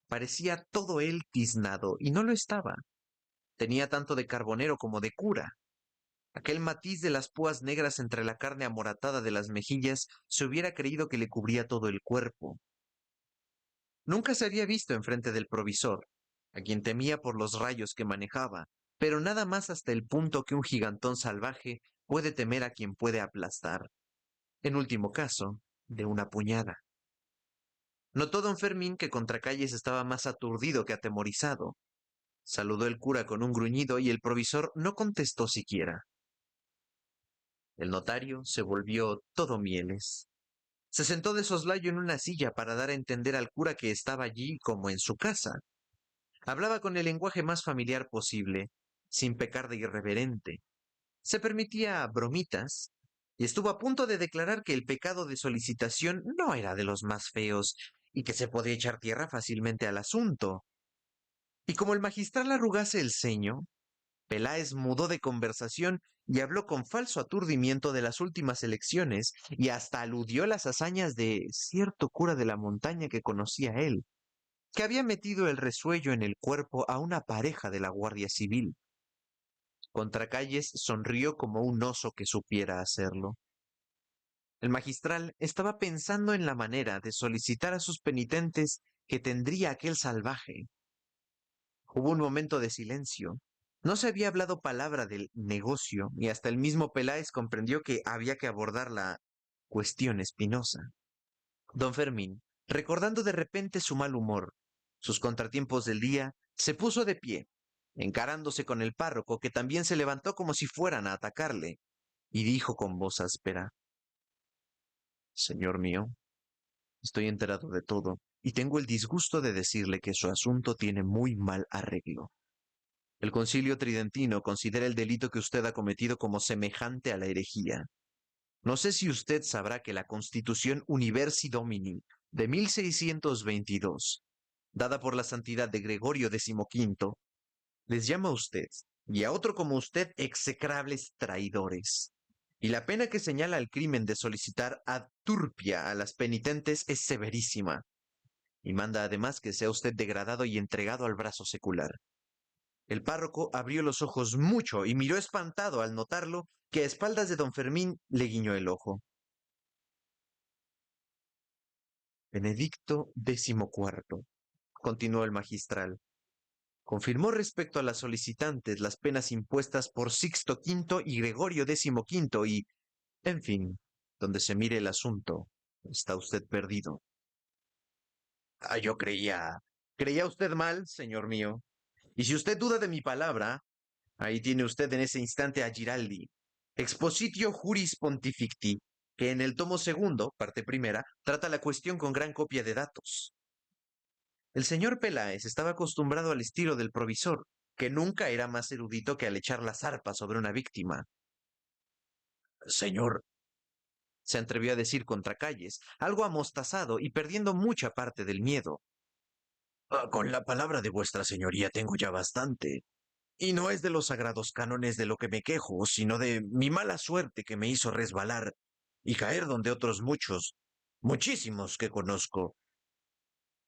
Parecía todo él tiznado, y no lo estaba. Tenía tanto de carbonero como de cura. Aquel matiz de las púas negras entre la carne amoratada de las mejillas se hubiera creído que le cubría todo el cuerpo. Nunca se había visto enfrente del provisor, a quien temía por los rayos que manejaba, pero nada más hasta el punto que un gigantón salvaje puede temer a quien puede aplastar, en último caso, de una puñada. Notó don Fermín que Contracalles estaba más aturdido que atemorizado. Saludó el cura con un gruñido y el provisor no contestó siquiera. El notario se volvió todo mieles. Se sentó de soslayo en una silla para dar a entender al cura que estaba allí como en su casa. Hablaba con el lenguaje más familiar posible, sin pecar de irreverente. Se permitía bromitas y estuvo a punto de declarar que el pecado de solicitación no era de los más feos y que se podía echar tierra fácilmente al asunto. Y como el magistral arrugase el ceño, Peláez mudó de conversación y habló con falso aturdimiento de las últimas elecciones y hasta aludió a las hazañas de cierto cura de la montaña que conocía él, que había metido el resuello en el cuerpo a una pareja de la Guardia Civil. Contracalles sonrió como un oso que supiera hacerlo. El magistral estaba pensando en la manera de solicitar a sus penitentes que tendría aquel salvaje. Hubo un momento de silencio. No se había hablado palabra del negocio y hasta el mismo Peláez comprendió que había que abordar la cuestión espinosa. Don Fermín, recordando de repente su mal humor, sus contratiempos del día, se puso de pie, encarándose con el párroco, que también se levantó como si fueran a atacarle, y dijo con voz áspera: Señor mío, estoy enterado de todo, y tengo el disgusto de decirle que su asunto tiene muy mal arreglo. El Concilio Tridentino considera el delito que usted ha cometido como semejante a la herejía. No sé si usted sabrá que la Constitución Universi Domini de 1622, dada por la santidad de Gregorio XV, les llama a usted y a otro como usted execrables traidores. Y la pena que señala el crimen de solicitar ad turpia a las penitentes es severísima, y manda además que sea usted degradado y entregado al brazo secular. El párroco abrió los ojos mucho y miró espantado al notarlo, que a espaldas de don Fermín le guiñó el ojo. Benedicto XIV, continuó el magistral, confirmó respecto a las solicitantes las penas impuestas por Sixto V y Gregorio XV y, en fin, donde se mire el asunto, está usted perdido. Ah, yo creía usted mal, señor mío. Y si usted duda de mi palabra, ahí tiene usted en ese instante a Giraldi, Expositio Juris Pontificti, que en el tomo segundo, parte primera, trata la cuestión con gran copia de datos. El señor Peláez estaba acostumbrado al estilo del provisor, que nunca era más erudito que al echar la zarpa sobre una víctima. Señor, se atrevió a decir Contracalles, algo amostazado y perdiendo mucha parte del miedo. Con la palabra de vuestra señoría tengo ya bastante. Y no es de los sagrados cánones de lo que me quejo, sino de mi mala suerte que me hizo resbalar y caer donde otros muchos, muchísimos que conozco.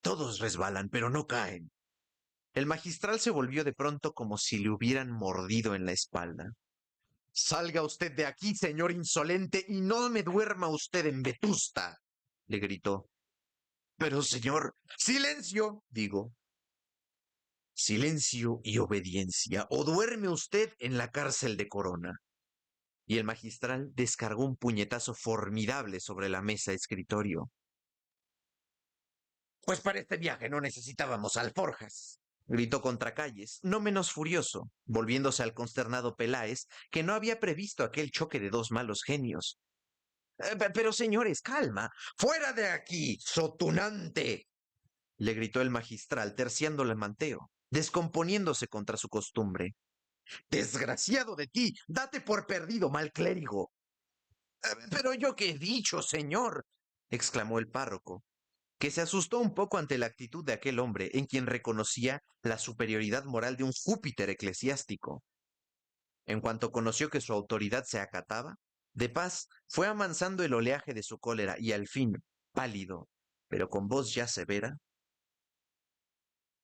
Todos resbalan, pero no caen. El magistral se volvió de pronto como si le hubieran mordido en la espalda. Salga usted de aquí, señor insolente, y no me duerma usted en Vetusta, le gritó. Pero, señor, silencio, digo. Silencio y obediencia, o duerme usted en la cárcel de Corona. y el magistral descargó un puñetazo formidable sobre la mesa escritorio. Pues para este viaje no necesitábamos alforjas, gritó Contracalles, no menos furioso, volviéndose al consternado Peláez, que no había previsto aquel choque de dos malos genios. Pero señores, calma. ¡Fuera de aquí, sotunante! Le gritó el magistral, terciándole el manteo, descomponiéndose contra su costumbre. Desgraciado de ti, date por perdido, mal clérigo. Pero yo qué he dicho, señor, exclamó el párroco, que se asustó un poco ante la actitud de aquel hombre en quien reconocía la superioridad moral de un Júpiter eclesiástico. En cuanto conoció que su autoridad se acataba, de paz fue amansando el oleaje de su cólera y al fin, pálido, pero con voz ya severa,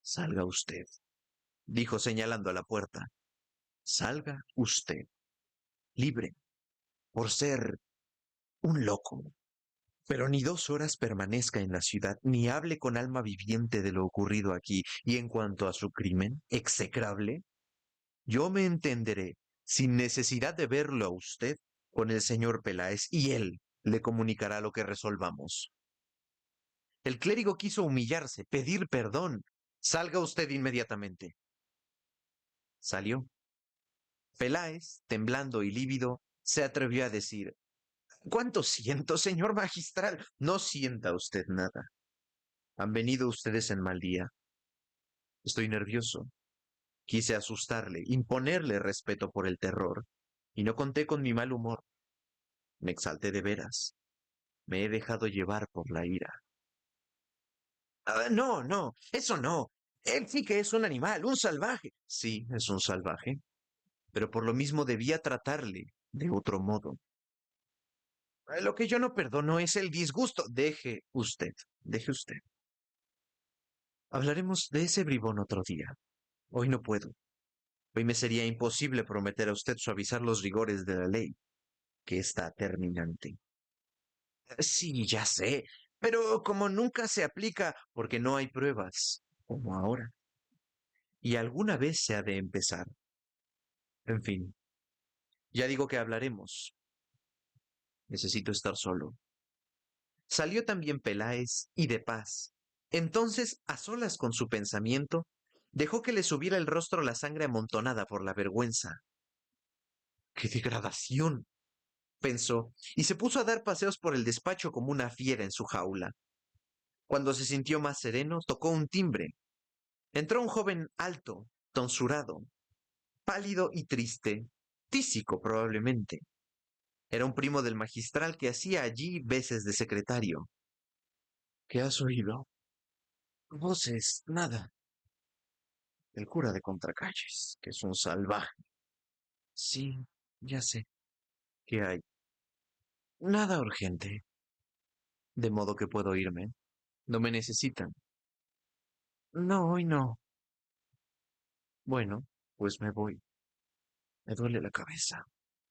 salga usted, dijo señalando a la puerta, salga usted, libre, por ser un loco. Pero ni 2 horas permanezca en la ciudad, ni hable con alma viviente de lo ocurrido aquí, y en cuanto a su crimen, execrable, yo me entenderé, sin necesidad de verlo a usted, con el señor Peláez, y él le comunicará lo que resolvamos. El clérigo quiso humillarse, pedir perdón. Salga usted inmediatamente. Salió. Peláez, temblando y lívido, se atrevió a decir, ¿cuánto siento, señor magistral? No sienta usted nada. Han venido ustedes en mal día. Estoy nervioso. Quise asustarle, imponerle respeto por el terror, y no conté con mi mal humor. Me exalté de veras. Me he dejado llevar por la ira. No, no, eso no. Él sí que es un animal, un salvaje. Sí, es un salvaje, pero por lo mismo debía tratarle de otro modo. Lo que yo no perdono es el disgusto. Deje usted. Hablaremos de ese bribón otro día. Hoy no puedo. Hoy me sería imposible prometer a usted suavizar los rigores de la ley, que está terminante. Sí, ya sé, pero como nunca se aplica porque no hay pruebas, como ahora, y alguna vez se ha de empezar. En fin, ya digo que hablaremos. Necesito estar solo. Salió también Peláez y de paz. Entonces, a solas con su pensamiento, dejó que le subiera el rostro la sangre amontonada por la vergüenza. ¡Qué degradación! Pensó, y se puso a dar paseos por el despacho como una fiera en su jaula. Cuando se sintió más sereno, tocó un timbre. Entró un joven alto, tonsurado, pálido y triste, tísico probablemente. Era un primo del magistral que hacía allí veces de secretario. ¿Qué has oído? Voces, nada. El cura de Contracalles, que es un salvaje. Sí, ya sé. ¿Qué hay? Nada urgente. De modo que puedo irme. No me necesitan. No, hoy no. Bueno, pues me voy. Me duele la cabeza.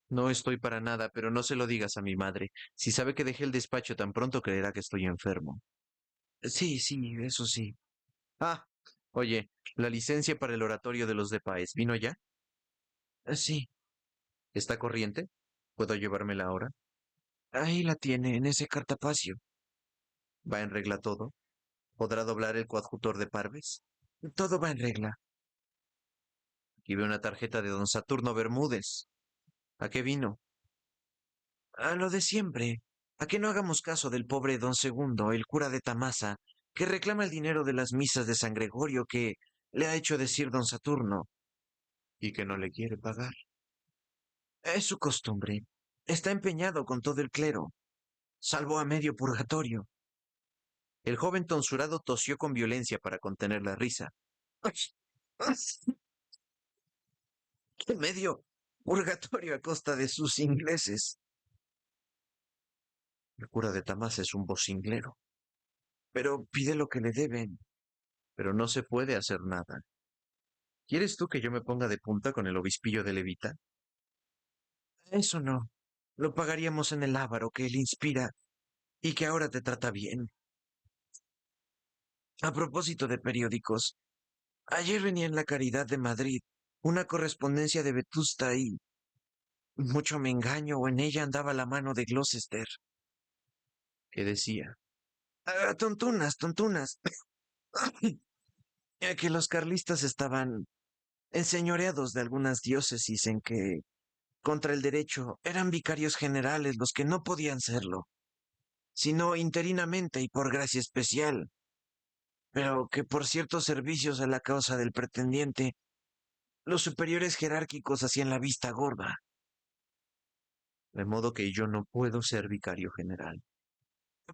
No estoy para nada, pero no se lo digas a mi madre. Si sabe que dejé el despacho tan pronto, creerá que estoy enfermo. Sí, sí, eso sí. Ah, oye, la licencia para el oratorio de los de Páez, ¿vino ya? Sí. ¿Está corriente? ¿Puedo llevármela ahora? Ahí la tiene, en ese cartapacio. ¿Va en regla todo? ¿Podrá doblar el coadjutor de Parves? Todo va en regla. Aquí veo una tarjeta de don Saturno Bermúdez. ¿A qué vino? A lo de siempre. A que no hagamos caso del pobre don Segundo, el cura de Tamasa, que reclama el dinero de las misas de San Gregorio que le ha hecho decir don Saturno, y que no le quiere pagar. Es su costumbre. Está empeñado con todo el clero. Salvó a medio purgatorio. El joven tonsurado tosió con violencia para contener la risa. ¡Qué medio purgatorio a costa de sus ingleses! El cura de Tamasa es un vocinglero, pero pide lo que le deben, pero no se puede hacer nada. ¿Quieres tú que yo me ponga de punta con el obispillo de Levita? Eso no. Lo pagaríamos en el avaro que él inspira y que ahora te trata bien. A propósito de periódicos, ayer venía en La Caridad de Madrid una correspondencia de Vetusta y... Mucho me engaño o en ella andaba la mano de Gloucester. ¿Qué decía? Tontunas, tontunas. Que los carlistas estaban enseñoreados de algunas diócesis en que, contra el derecho, eran vicarios generales los que no podían serlo, sino interinamente y por gracia especial, pero que por ciertos servicios a la causa del pretendiente, los superiores jerárquicos hacían la vista gorda. De modo que yo no puedo ser vicario general.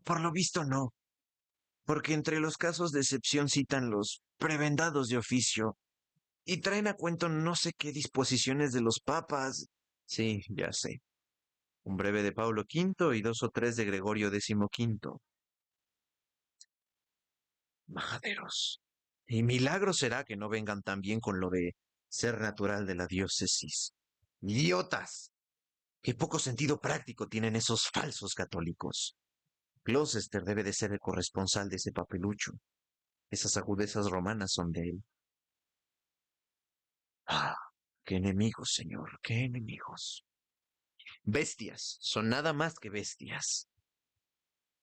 Por lo visto no, porque entre los casos de excepción citan los prebendados de oficio y traen a cuento no sé qué disposiciones de los papas. Sí, ya sé. Un breve de Pablo V y 2 o 3 de Gregorio XV. Majaderos. Y milagro será que no vengan también con lo de ser natural de la diócesis. ¡Idiotas! Qué poco sentido práctico tienen esos falsos católicos. Gloucester debe de ser el corresponsal de ese papelucho. Esas agudezas romanas son de él. Ah, qué enemigos, señor, qué enemigos. Bestias, son nada más que bestias.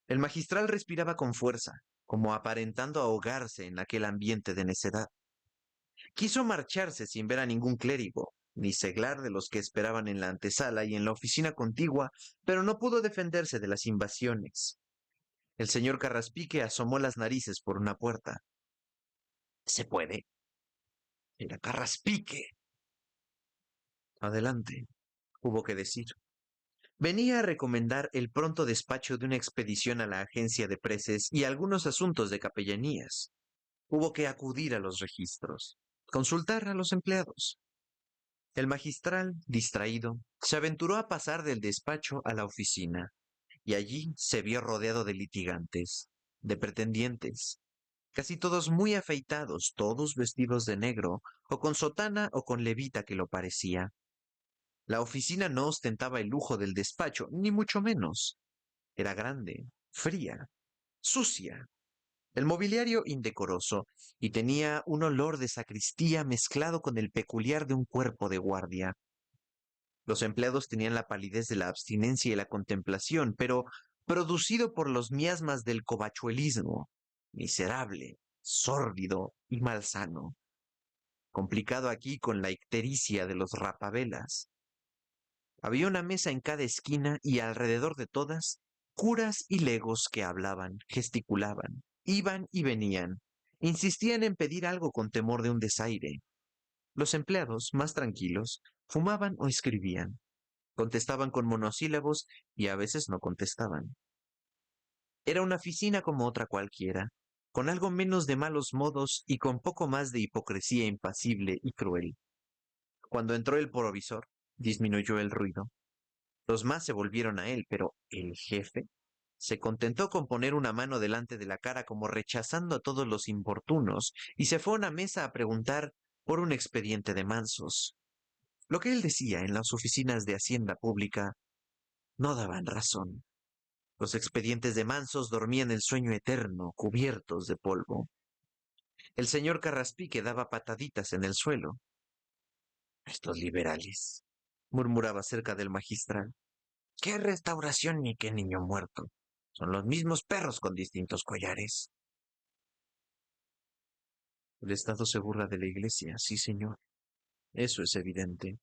El magistral respiraba con fuerza, como aparentando ahogarse en aquel ambiente de necedad. Quiso marcharse sin ver a ningún clérigo, ni seglar de los que esperaban en la antesala y en la oficina contigua, pero no pudo defenderse de las invasiones. El señor Carraspique asomó las narices por una puerta. ¿Se puede? Era Carraspique. Adelante, hubo que decir. Venía a recomendar el pronto despacho de una expedición a la agencia de preces y algunos asuntos de capellanías. Hubo que acudir a los registros, consultar a los empleados. El magistral, distraído, se aventuró a pasar del despacho a la oficina, y allí se vio rodeado de litigantes, de pretendientes, casi todos muy afeitados, todos vestidos de negro, o con sotana o con levita que lo parecía. La oficina no ostentaba el lujo del despacho, ni mucho menos. Era grande, fría, sucia, el mobiliario indecoroso, y tenía un olor de sacristía mezclado con el peculiar de un cuerpo de guardia. Los empleados tenían la palidez de la abstinencia y la contemplación, pero producido por los miasmas del covachuelismo, miserable, sórdido y malsano, complicado aquí con la ictericia de los rapavelas. Había una mesa en cada esquina y alrededor de todas, curas y legos que hablaban, gesticulaban, iban y venían, insistían en pedir algo con temor de un desaire. Los empleados, más tranquilos, fumaban o escribían, contestaban con monosílabos y a veces no contestaban. Era una oficina como otra cualquiera, con algo menos de malos modos y con poco más de hipocresía impasible y cruel. Cuando entró el provisor, disminuyó el ruido. Los más se volvieron a él, pero el jefe se contentó con poner una mano delante de la cara como rechazando a todos los importunos y se fue a una mesa a preguntar por un expediente de Mansos. Lo que él decía en las oficinas de Hacienda Pública no daban razón. Los expedientes de Mansos dormían el sueño eterno, cubiertos de polvo. El señor Carraspique daba pataditas en el suelo. Estos liberales, murmuraba cerca del magistral. ¿Qué restauración ni qué niño muerto? Son los mismos perros con distintos collares. El Estado se burla de la Iglesia, sí, señor. Eso es evidente.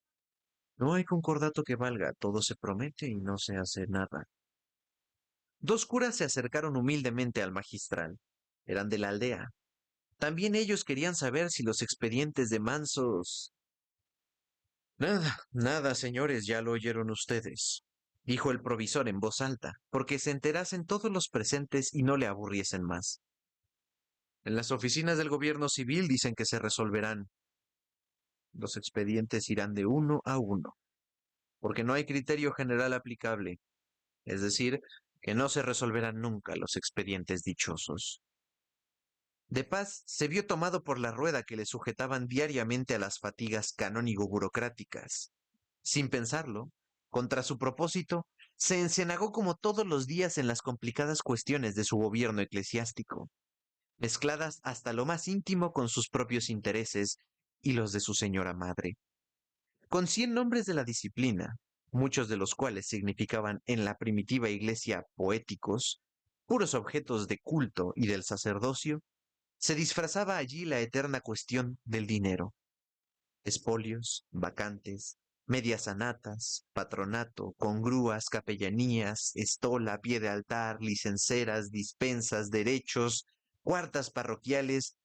No hay concordato que valga, todo se promete y no se hace nada. Dos curas se acercaron humildemente al magistral. Eran de la aldea. También ellos querían saber si los expedientes de Mansos... Nada, nada, señores, ya lo oyeron ustedes, dijo el provisor en voz alta, porque se enterasen todos los presentes y no le aburriesen más. En las oficinas del gobierno civil dicen que se resolverán. Los expedientes irán de uno a uno, porque no hay criterio general aplicable, es decir, que no se resolverán nunca los expedientes dichosos. De Paz se vio tomado por la rueda que le sujetaban diariamente a las fatigas canónigo-burocráticas. Sin pensarlo, contra su propósito, se encenagó como todos los días en las complicadas cuestiones de su gobierno eclesiástico, mezcladas hasta lo más íntimo con sus propios intereses y los de su señora madre. Con 100 nombres de la disciplina, muchos de los cuales significaban en la primitiva iglesia poéticos, puros objetos de culto y del sacerdocio, se disfrazaba allí la eterna cuestión del dinero. Espolios, vacantes, medias anatas, patronato, congrúas, capellanías, estola, pie de altar, licenceras, dispensas, derechos, cuartas parroquiales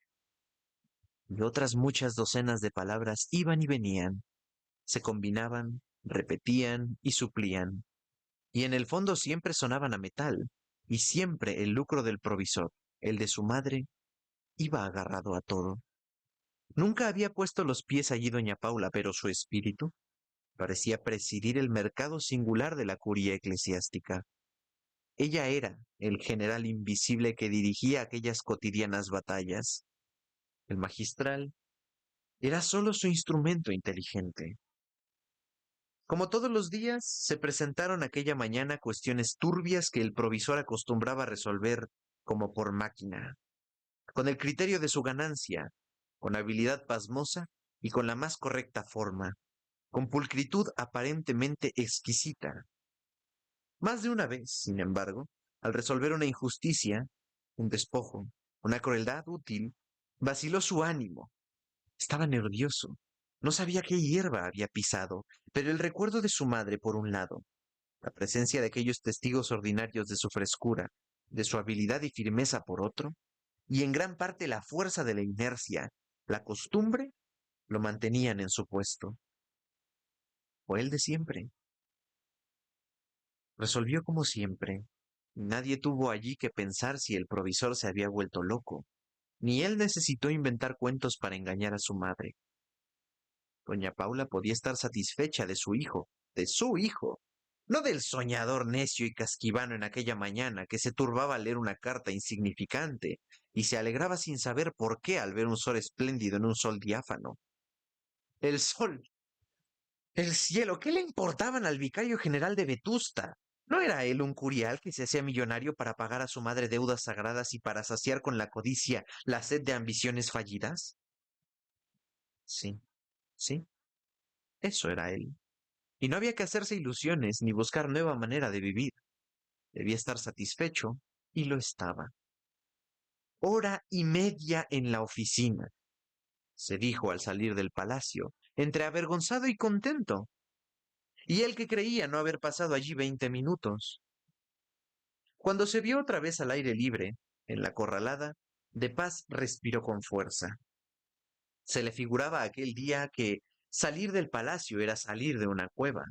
y otras muchas docenas de palabras iban y venían, se combinaban, repetían y suplían, y en el fondo siempre sonaban a metal, y siempre el lucro del provisor, el de su madre, iba agarrado a todo. Nunca había puesto los pies allí doña Paula, pero su espíritu parecía presidir el mercado singular de la curia eclesiástica. Ella era el general invisible que dirigía aquellas cotidianas batallas. El magistral era solo su instrumento inteligente. Como todos los días, se presentaron aquella mañana cuestiones turbias que el provisor acostumbraba resolver como por máquina, con el criterio de su ganancia, con habilidad pasmosa y con la más correcta forma, con pulcritud aparentemente exquisita. Más de una vez, sin embargo, al resolver una injusticia, un despojo, una crueldad útil, vaciló su ánimo. Estaba nervioso. No sabía qué hierba había pisado, pero el recuerdo de su madre, por un lado, la presencia de aquellos testigos ordinarios de su frescura, de su habilidad y firmeza por otro, y en gran parte la fuerza de la inercia, la costumbre, lo mantenían en su puesto. Fue el de siempre. Resolvió como siempre. Nadie tuvo allí que pensar si el provisor se había vuelto loco, ni él necesitó inventar cuentos para engañar a su madre. Doña Paula podía estar satisfecha de su hijo, no del soñador necio y casquivano en aquella mañana que se turbaba al leer una carta insignificante y se alegraba sin saber por qué al ver un sol espléndido en un sol diáfano. El sol, el cielo, ¿qué le importaban al vicario general de Vetusta? ¿No era él un curial que se hacía millonario para pagar a su madre deudas sagradas y para saciar con la codicia la sed de ambiciones fallidas? Sí, sí, eso era él. Y no había que hacerse ilusiones ni buscar nueva manera de vivir. Debía estar satisfecho, y lo estaba. Hora y media en la oficina, se dijo al salir del palacio, entre avergonzado y contento. Y él que creía no haber pasado allí 20 minutos. Cuando se vio otra vez al aire libre, en la corralada, de Paz respiró con fuerza. Se le figuraba aquel día que salir del palacio era salir de una cueva.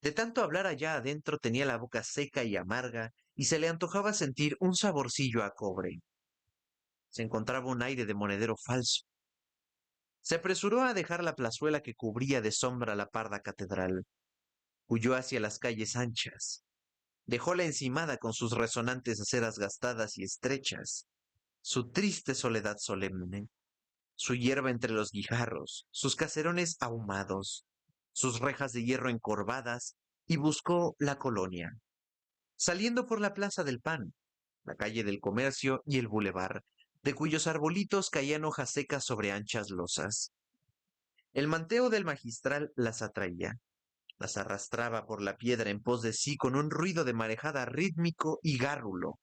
De tanto hablar allá adentro tenía la boca seca y amarga y se le antojaba sentir un saborcillo a cobre. Se encontraba un aire de monedero falso. Se apresuró a dejar la plazuela que cubría de sombra la parda catedral. Huyó hacia las calles anchas. Dejó la encimada con sus resonantes aceras gastadas y estrechas, su triste soledad solemne, su hierba entre los guijarros, sus caserones ahumados, sus rejas de hierro encorvadas, y buscó la colonia, saliendo por la Plaza del Pan, la calle del Comercio y el bulevar, de cuyos arbolitos caían hojas secas sobre anchas losas. El manteo del magistral las atraía, las arrastraba por la piedra en pos de sí con un ruido de marejada rítmico y gárrulo.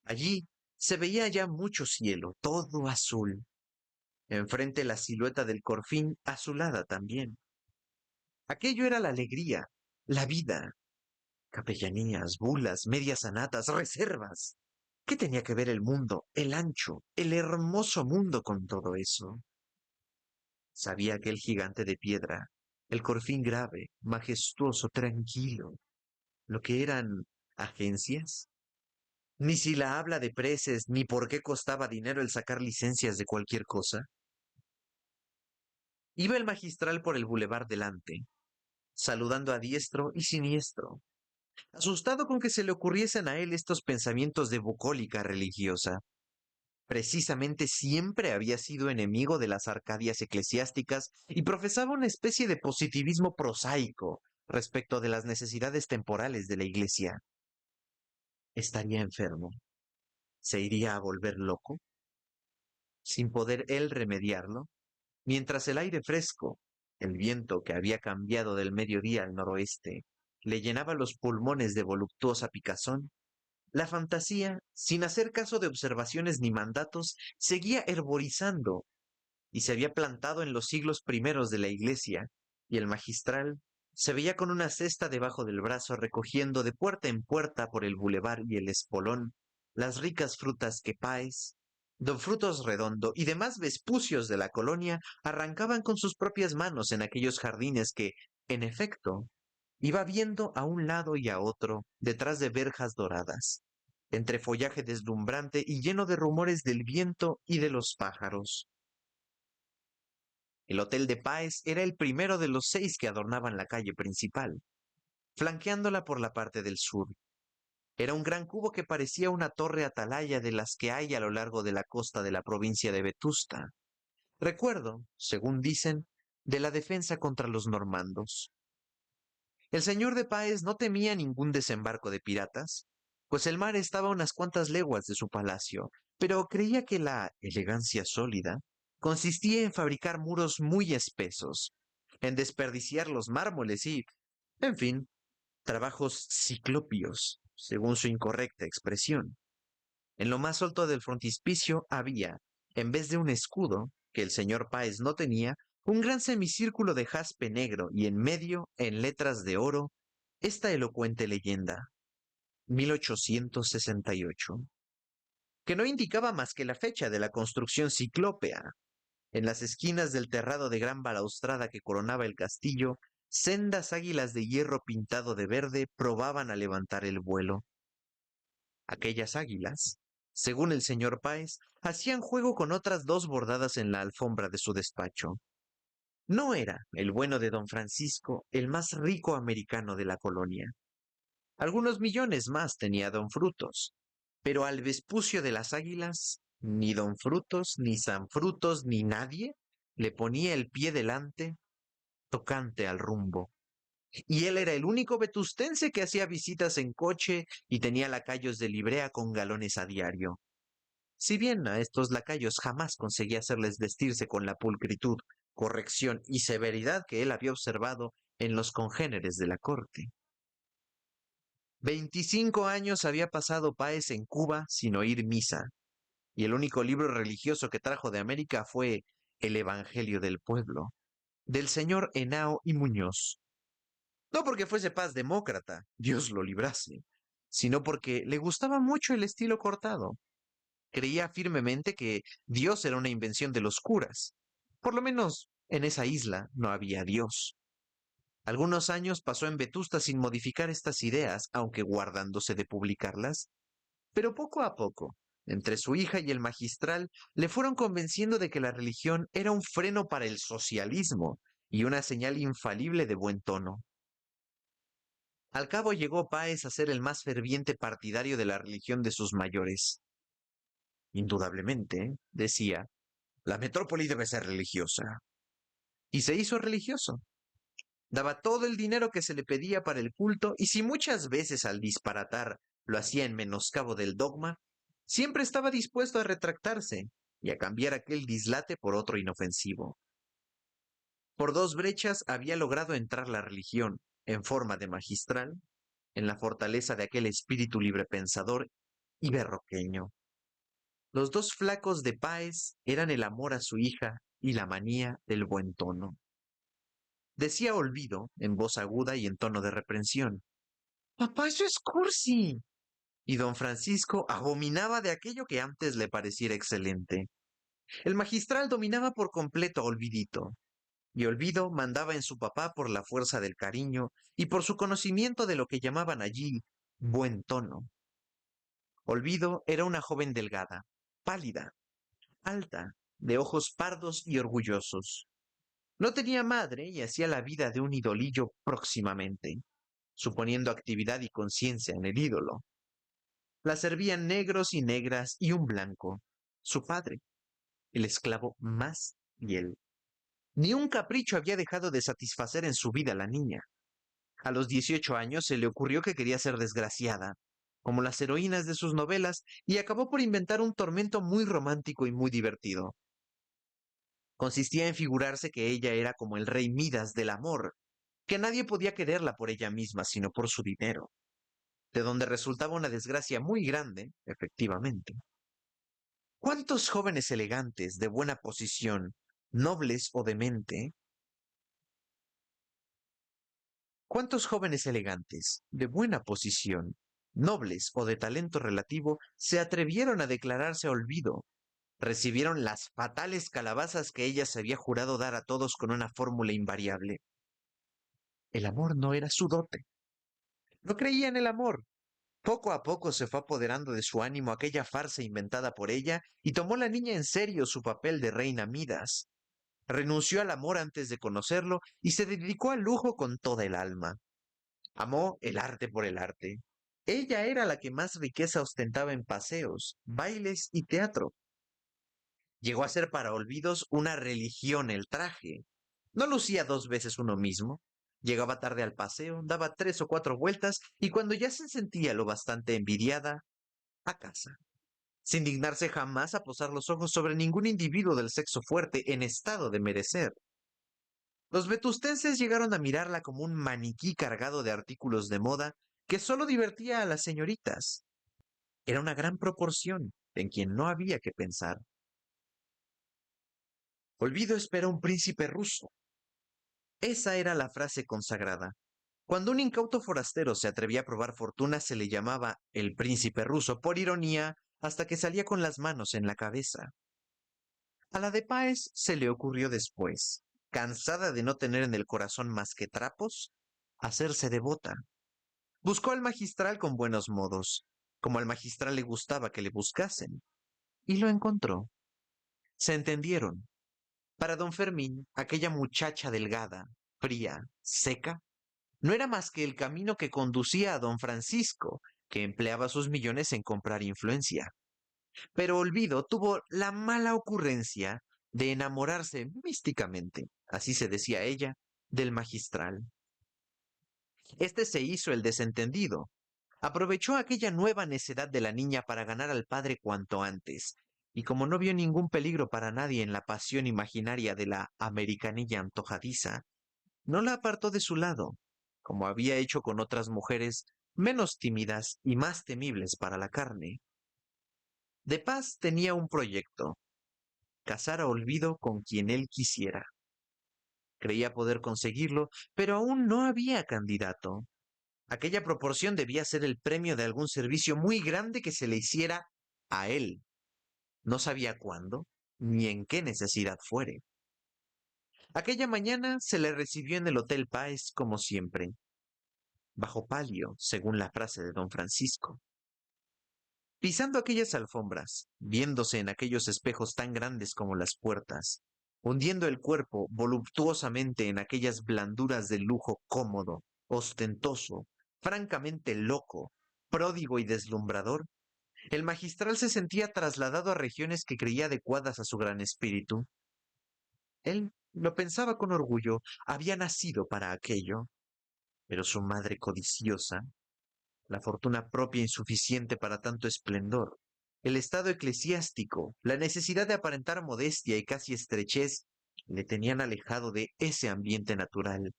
Allí se veía ya mucho cielo, todo azul. Enfrente la silueta del Corfín azulada también. Aquello era la alegría, la vida. Capellanías, bulas, medias anatas, reservas. ¿Qué tenía que ver el mundo, el ancho, el hermoso mundo con todo eso? Sabía aquel gigante de piedra, el Corfín grave, majestuoso, tranquilo, lo que eran agencias. Ni si la habla de preces, ni por qué costaba dinero el sacar licencias de cualquier cosa. Iba el magistral por el bulevar delante, saludando a diestro y siniestro, asustado con que se le ocurriesen a él estos pensamientos de bucólica religiosa. Precisamente siempre había sido enemigo de las Arcadias eclesiásticas y profesaba una especie de positivismo prosaico respecto de las necesidades temporales de la Iglesia. ¿Estaría enfermo? ¿Se iría a volver loco? Sin poder él remediarlo, mientras el aire fresco, El viento, que había cambiado del mediodía al noroeste, le llenaba los pulmones de voluptuosa picazón. La fantasía, sin hacer caso de observaciones ni mandatos, seguía herborizando y se había plantado en los siglos primeros de la iglesia, y el magistral se veía con una cesta debajo del brazo recogiendo de puerta en puerta por el bulevar y el espolón las ricas frutas que Páez, don Frutos Redondo y demás vespucios de la colonia arrancaban con sus propias manos en aquellos jardines que, en efecto, iba viendo a un lado y a otro, detrás de verjas doradas, entre follaje deslumbrante y lleno de rumores del viento y de los pájaros. El Hotel de Páez era el primero de los 6 que adornaban la calle principal, flanqueándola por la parte del sur. Era un gran cubo que parecía una torre atalaya de las que hay a lo largo de la costa de la provincia de Vetusta. Recuerdo, según dicen, de la defensa contra los normandos. El señor de Páez no temía ningún desembarco de piratas, pues el mar estaba a unas cuantas leguas de su palacio, pero creía que la elegancia sólida consistía en fabricar muros muy espesos, en desperdiciar los mármoles y, en fin, trabajos ciclopios, según su incorrecta expresión. En lo más alto del frontispicio había, en vez de un escudo, que el señor Páez no tenía, un gran semicírculo de jaspe negro y en medio, en letras de oro, esta elocuente leyenda, 1868, que no indicaba más que la fecha de la construcción ciclópea. En las esquinas del terrado de gran balaustrada que coronaba el castillo, sendas águilas de hierro pintado de verde probaban a levantar el vuelo. Aquellas águilas, según el señor Páez, hacían juego con otras 2 bordadas en la alfombra de su despacho. No era el bueno de don Francisco el más rico americano de la colonia. Algunos millones más tenía don Frutos, pero al vespucio de las águilas, ni don Frutos, ni San Frutos, ni nadie le ponía el pie delante tocante al rumbo. Y él era el único vetustense que hacía visitas en coche y tenía lacayos de librea con galones a diario. Si bien a estos lacayos jamás conseguía hacerles vestirse con la pulcritud, corrección y severidad que él había observado en los congéneres de la corte. 25 años había pasado Páez en Cuba sin oír misa, y el único libro religioso que trajo de América fue El Evangelio del Pueblo, del señor Henao y Muñoz. No porque fuese paz demócrata, Dios lo librase, sino porque le gustaba mucho el estilo cortado. Creía firmemente que Dios era una invención de los curas. Por lo menos en esa isla no había Dios. Algunos años pasó en Vetusta sin modificar estas ideas, aunque guardándose de publicarlas, pero poco a poco, entre su hija y el magistral, le fueron convenciendo de que la religión era un freno para el socialismo y una señal infalible de buen tono. Al cabo llegó Páez a ser el más ferviente partidario de la religión de sus mayores. Indudablemente, decía, la metrópoli debe ser religiosa. Y se hizo religioso. Daba todo el dinero que se le pedía para el culto y si muchas veces al disparatar lo hacía en menoscabo del dogma, siempre estaba dispuesto a retractarse y a cambiar aquel dislate por otro inofensivo. Por 2 brechas había logrado entrar la religión, en forma de magistral, en la fortaleza de aquel espíritu librepensador y berroqueño. Los 2 flacos de Páez eran el amor a su hija y la manía del buen tono. Decía Olvido, en voz aguda y en tono de reprensión, «¡Papá, eso es cursi!» Y don Francisco abominaba de aquello que antes le pareciera excelente. El magistral dominaba por completo a Olvidito, y Olvido mandaba en su papá por la fuerza del cariño y por su conocimiento de lo que llamaban allí buen tono. Olvido era una joven delgada, pálida, alta, de ojos pardos y orgullosos. No tenía madre y hacía la vida de un idolillo próximamente, suponiendo actividad y conciencia en el ídolo. La servían negros y negras y un blanco, su padre, el esclavo más fiel. Ni un capricho había dejado de satisfacer en su vida la niña. A los 18 años se le ocurrió que quería ser desgraciada, como las heroínas de sus novelas, y acabó por inventar un tormento muy romántico y muy divertido. Consistía en figurarse que ella era como el rey Midas del amor, que nadie podía quererla por ella misma, sino por su dinero, de donde resultaba una desgracia muy grande, efectivamente. ¿Cuántos jóvenes elegantes, de buena posición, nobles o de mente, cuántos jóvenes elegantes, de buena posición, nobles o de talento relativo, se atrevieron a declararse a Olvido? Recibieron las fatales calabazas que ella se había jurado dar a todos con una fórmula invariable. El amor no era su dote. No creía en el amor. Poco a poco se fue apoderando de su ánimo aquella farsa inventada por ella y tomó la niña en serio su papel de reina Midas. Renunció al amor antes de conocerlo y se dedicó al lujo con toda el alma. Amó el arte por el arte. Ella era la que más riqueza ostentaba en paseos, bailes y teatro. Llegó a ser para Olvidos una religión el traje. No lucía dos veces uno mismo. Llegaba tarde al paseo, daba 3 o 4 vueltas y cuando ya se sentía lo bastante envidiada, a casa, sin dignarse jamás a posar los ojos sobre ningún individuo del sexo fuerte en estado de merecer. Los vetustenses llegaron a mirarla como un maniquí cargado de artículos de moda que solo divertía a las señoritas. Era una gran proporción en quien no había que pensar. Olvido espera un príncipe ruso. Esa era la frase consagrada. Cuando un incauto forastero se atrevía a probar fortuna se le llamaba el príncipe ruso, por ironía, hasta que salía con las manos en la cabeza. A la de Páez se le ocurrió después, cansada de no tener en el corazón más que trapos, hacerse devota. Buscó al magistral con buenos modos, como al magistral le gustaba que le buscasen, y lo encontró. Se entendieron. Para don Fermín, aquella muchacha delgada, fría, seca, no era más que el camino que conducía a don Francisco, que empleaba sus millones en comprar influencia. Pero Olvido tuvo la mala ocurrencia de enamorarse místicamente, así se decía ella, del magistral. Este se hizo el desentendido. Aprovechó aquella nueva necedad de la niña para ganar al padre cuanto antes, y como no vio ningún peligro para nadie en la pasión imaginaria de la americanilla antojadiza, no la apartó de su lado, como había hecho con otras mujeres menos tímidas y más temibles para la carne. De Paz tenía un proyecto: casar a Olvido con quien él quisiera. Creía poder conseguirlo, pero aún no había candidato. Aquella proporción debía ser el premio de algún servicio muy grande que se le hiciera a él. No sabía cuándo, ni en qué necesidad fuere. Aquella mañana se le recibió en el Hotel Páez como siempre, bajo palio, según la frase de don Francisco. Pisando aquellas alfombras, viéndose en aquellos espejos tan grandes como las puertas, hundiendo el cuerpo voluptuosamente en aquellas blanduras de lujo cómodo, ostentoso, francamente loco, pródigo y deslumbrador, el magistral se sentía trasladado a regiones que creía adecuadas a su gran espíritu. Él lo pensaba con orgullo, había nacido para aquello, pero su madre codiciosa, la fortuna propia insuficiente para tanto esplendor, el estado eclesiástico, la necesidad de aparentar modestia y casi estrechez, le tenían alejado de ese ambiente natural,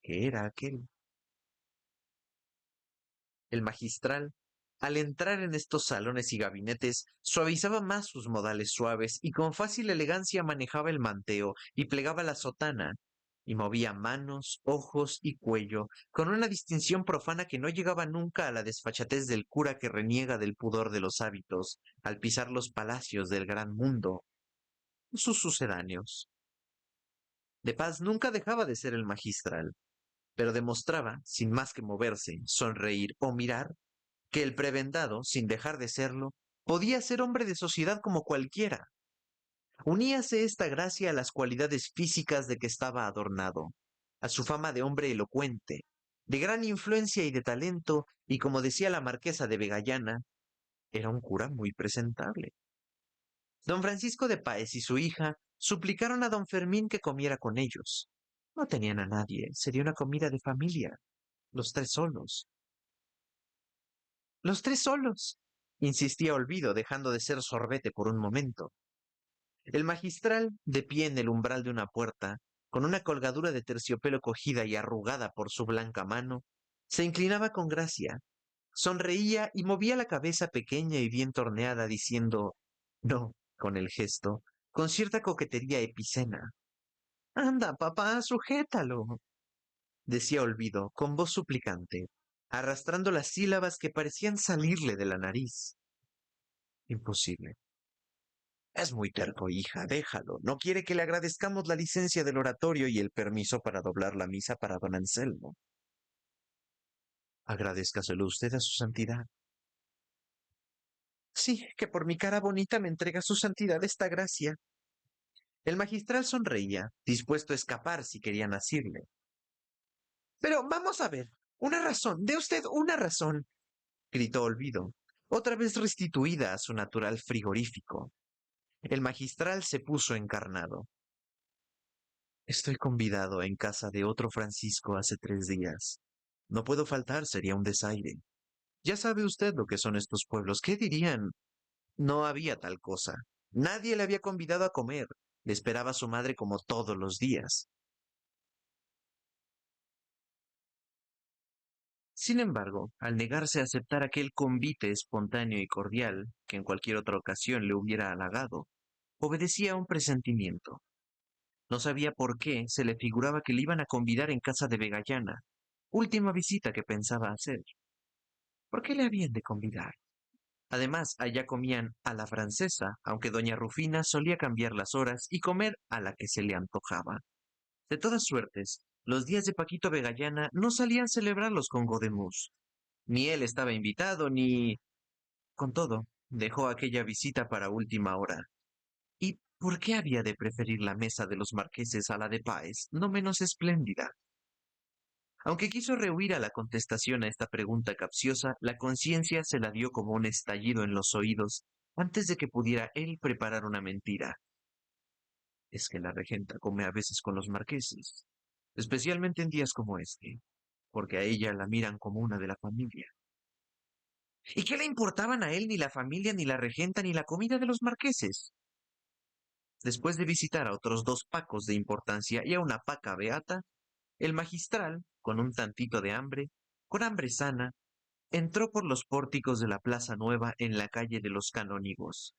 que era aquel. El magistral, al entrar en estos salones y gabinetes, suavizaba más sus modales suaves y con fácil elegancia manejaba el manteo y plegaba la sotana, y movía manos, ojos y cuello con una distinción profana que no llegaba nunca a la desfachatez del cura que reniega del pudor de los hábitos al pisar los palacios del gran mundo, sus sucedáneos. De Paz nunca dejaba de ser el magistral, pero demostraba, sin más que moverse, sonreír o mirar, que el prebendado, sin dejar de serlo, podía ser hombre de sociedad como cualquiera. Uníase esta gracia a las cualidades físicas de que estaba adornado, a su fama de hombre elocuente, de gran influencia y de talento, y como decía la marquesa de Vegallana, era un cura muy presentable. Don Francisco de Páez y su hija suplicaron a don Fermín que comiera con ellos. No tenían a nadie, sería una comida de familia, los tres solos. Los tres solos, insistía Olvido, dejando de ser sorbete por un momento. El magistral, de pie en el umbral de una puerta, con una colgadura de terciopelo cogida y arrugada por su blanca mano, se inclinaba con gracia, sonreía y movía la cabeza pequeña y bien torneada, diciendo no con el gesto, con cierta coquetería epicena. Anda, papá, sujétalo, decía Olvido, con voz suplicante, arrastrando las sílabas que parecían salirle de la nariz. Imposible. Es muy terco, hija, déjalo. No quiere que le agradezcamos la licencia del oratorio y el permiso para doblar la misa para don Anselmo. Agradézcaselo usted a su santidad. Sí, que por mi cara bonita me entrega su santidad esta gracia. El magistral sonreía, dispuesto a escapar si querían asirle. Pero vamos a ver, una razón, dé usted una razón, gritó Olvido, otra vez restituida a su natural frigorífico. El magistral se puso encarnado. Estoy convidado en casa de otro Francisco hace 3 días. No puedo faltar, sería un desaire. Ya sabe usted lo que son estos pueblos. ¿Qué dirían? No había tal cosa. Nadie le había convidado a comer. Le esperaba a su madre como todos los días. Sin embargo, al negarse a aceptar aquel convite espontáneo y cordial, que en cualquier otra ocasión le hubiera halagado, obedecía a un presentimiento. No sabía por qué se le figuraba que le iban a convidar en casa de Vegallana, última visita que pensaba hacer. ¿Por qué le habían de convidar? Además, allá comían a la francesa, aunque doña Rufina solía cambiar las horas y comer a la que se le antojaba. De todas suertes, los días de Paquito Vegallana no salían celebrarlos con Godemus. Ni él estaba invitado, ni... Con todo, dejó aquella visita para última hora. ¿Y por qué había de preferir la mesa de los marqueses a la de Páez, no menos espléndida? Aunque quiso rehuir a la contestación a esta pregunta capciosa, la conciencia se la dio como un estallido en los oídos antes de que pudiera él preparar una mentira. Es que la regenta come a veces con los marqueses, especialmente en días como este, porque a ella la miran como una de la familia. ¿Y qué le importaban a él ni la familia, ni la regenta, ni la comida de los marqueses? Después de visitar a otros 2 pacos de importancia y a una paca beata, el magistral, con un tantito de hambre, con hambre sana, entró por los pórticos de la Plaza Nueva en la calle de los Canónigos,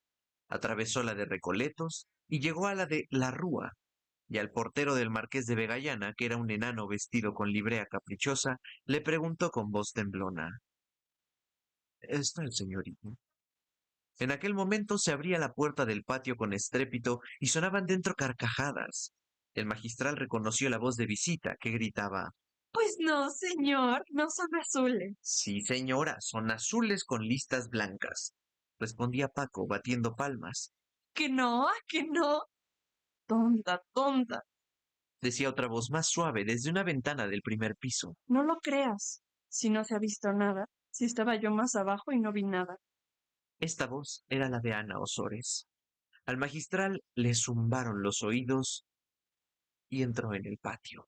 atravesó la de Recoletos y llegó a la de La Rúa, y al portero del Marqués de Vegallana, que era un enano vestido con librea caprichosa, le preguntó con voz temblona: ¿Está el señorito? En aquel momento se abría la puerta del patio con estrépito y sonaban dentro carcajadas. El magistral reconoció la voz de visita, que gritaba: Pues no, señor, no son azules. Sí, señora, son azules con listas blancas, respondía Paco, batiendo palmas. Que no, que no. Tonta, tonta. Decía otra voz más suave desde una ventana del primer piso. No lo creas. Si no se ha visto nada, si estaba yo más abajo y no vi nada. Esta voz era la de Ana Osores. Al magistral le zumbaron los oídos y entró en el patio.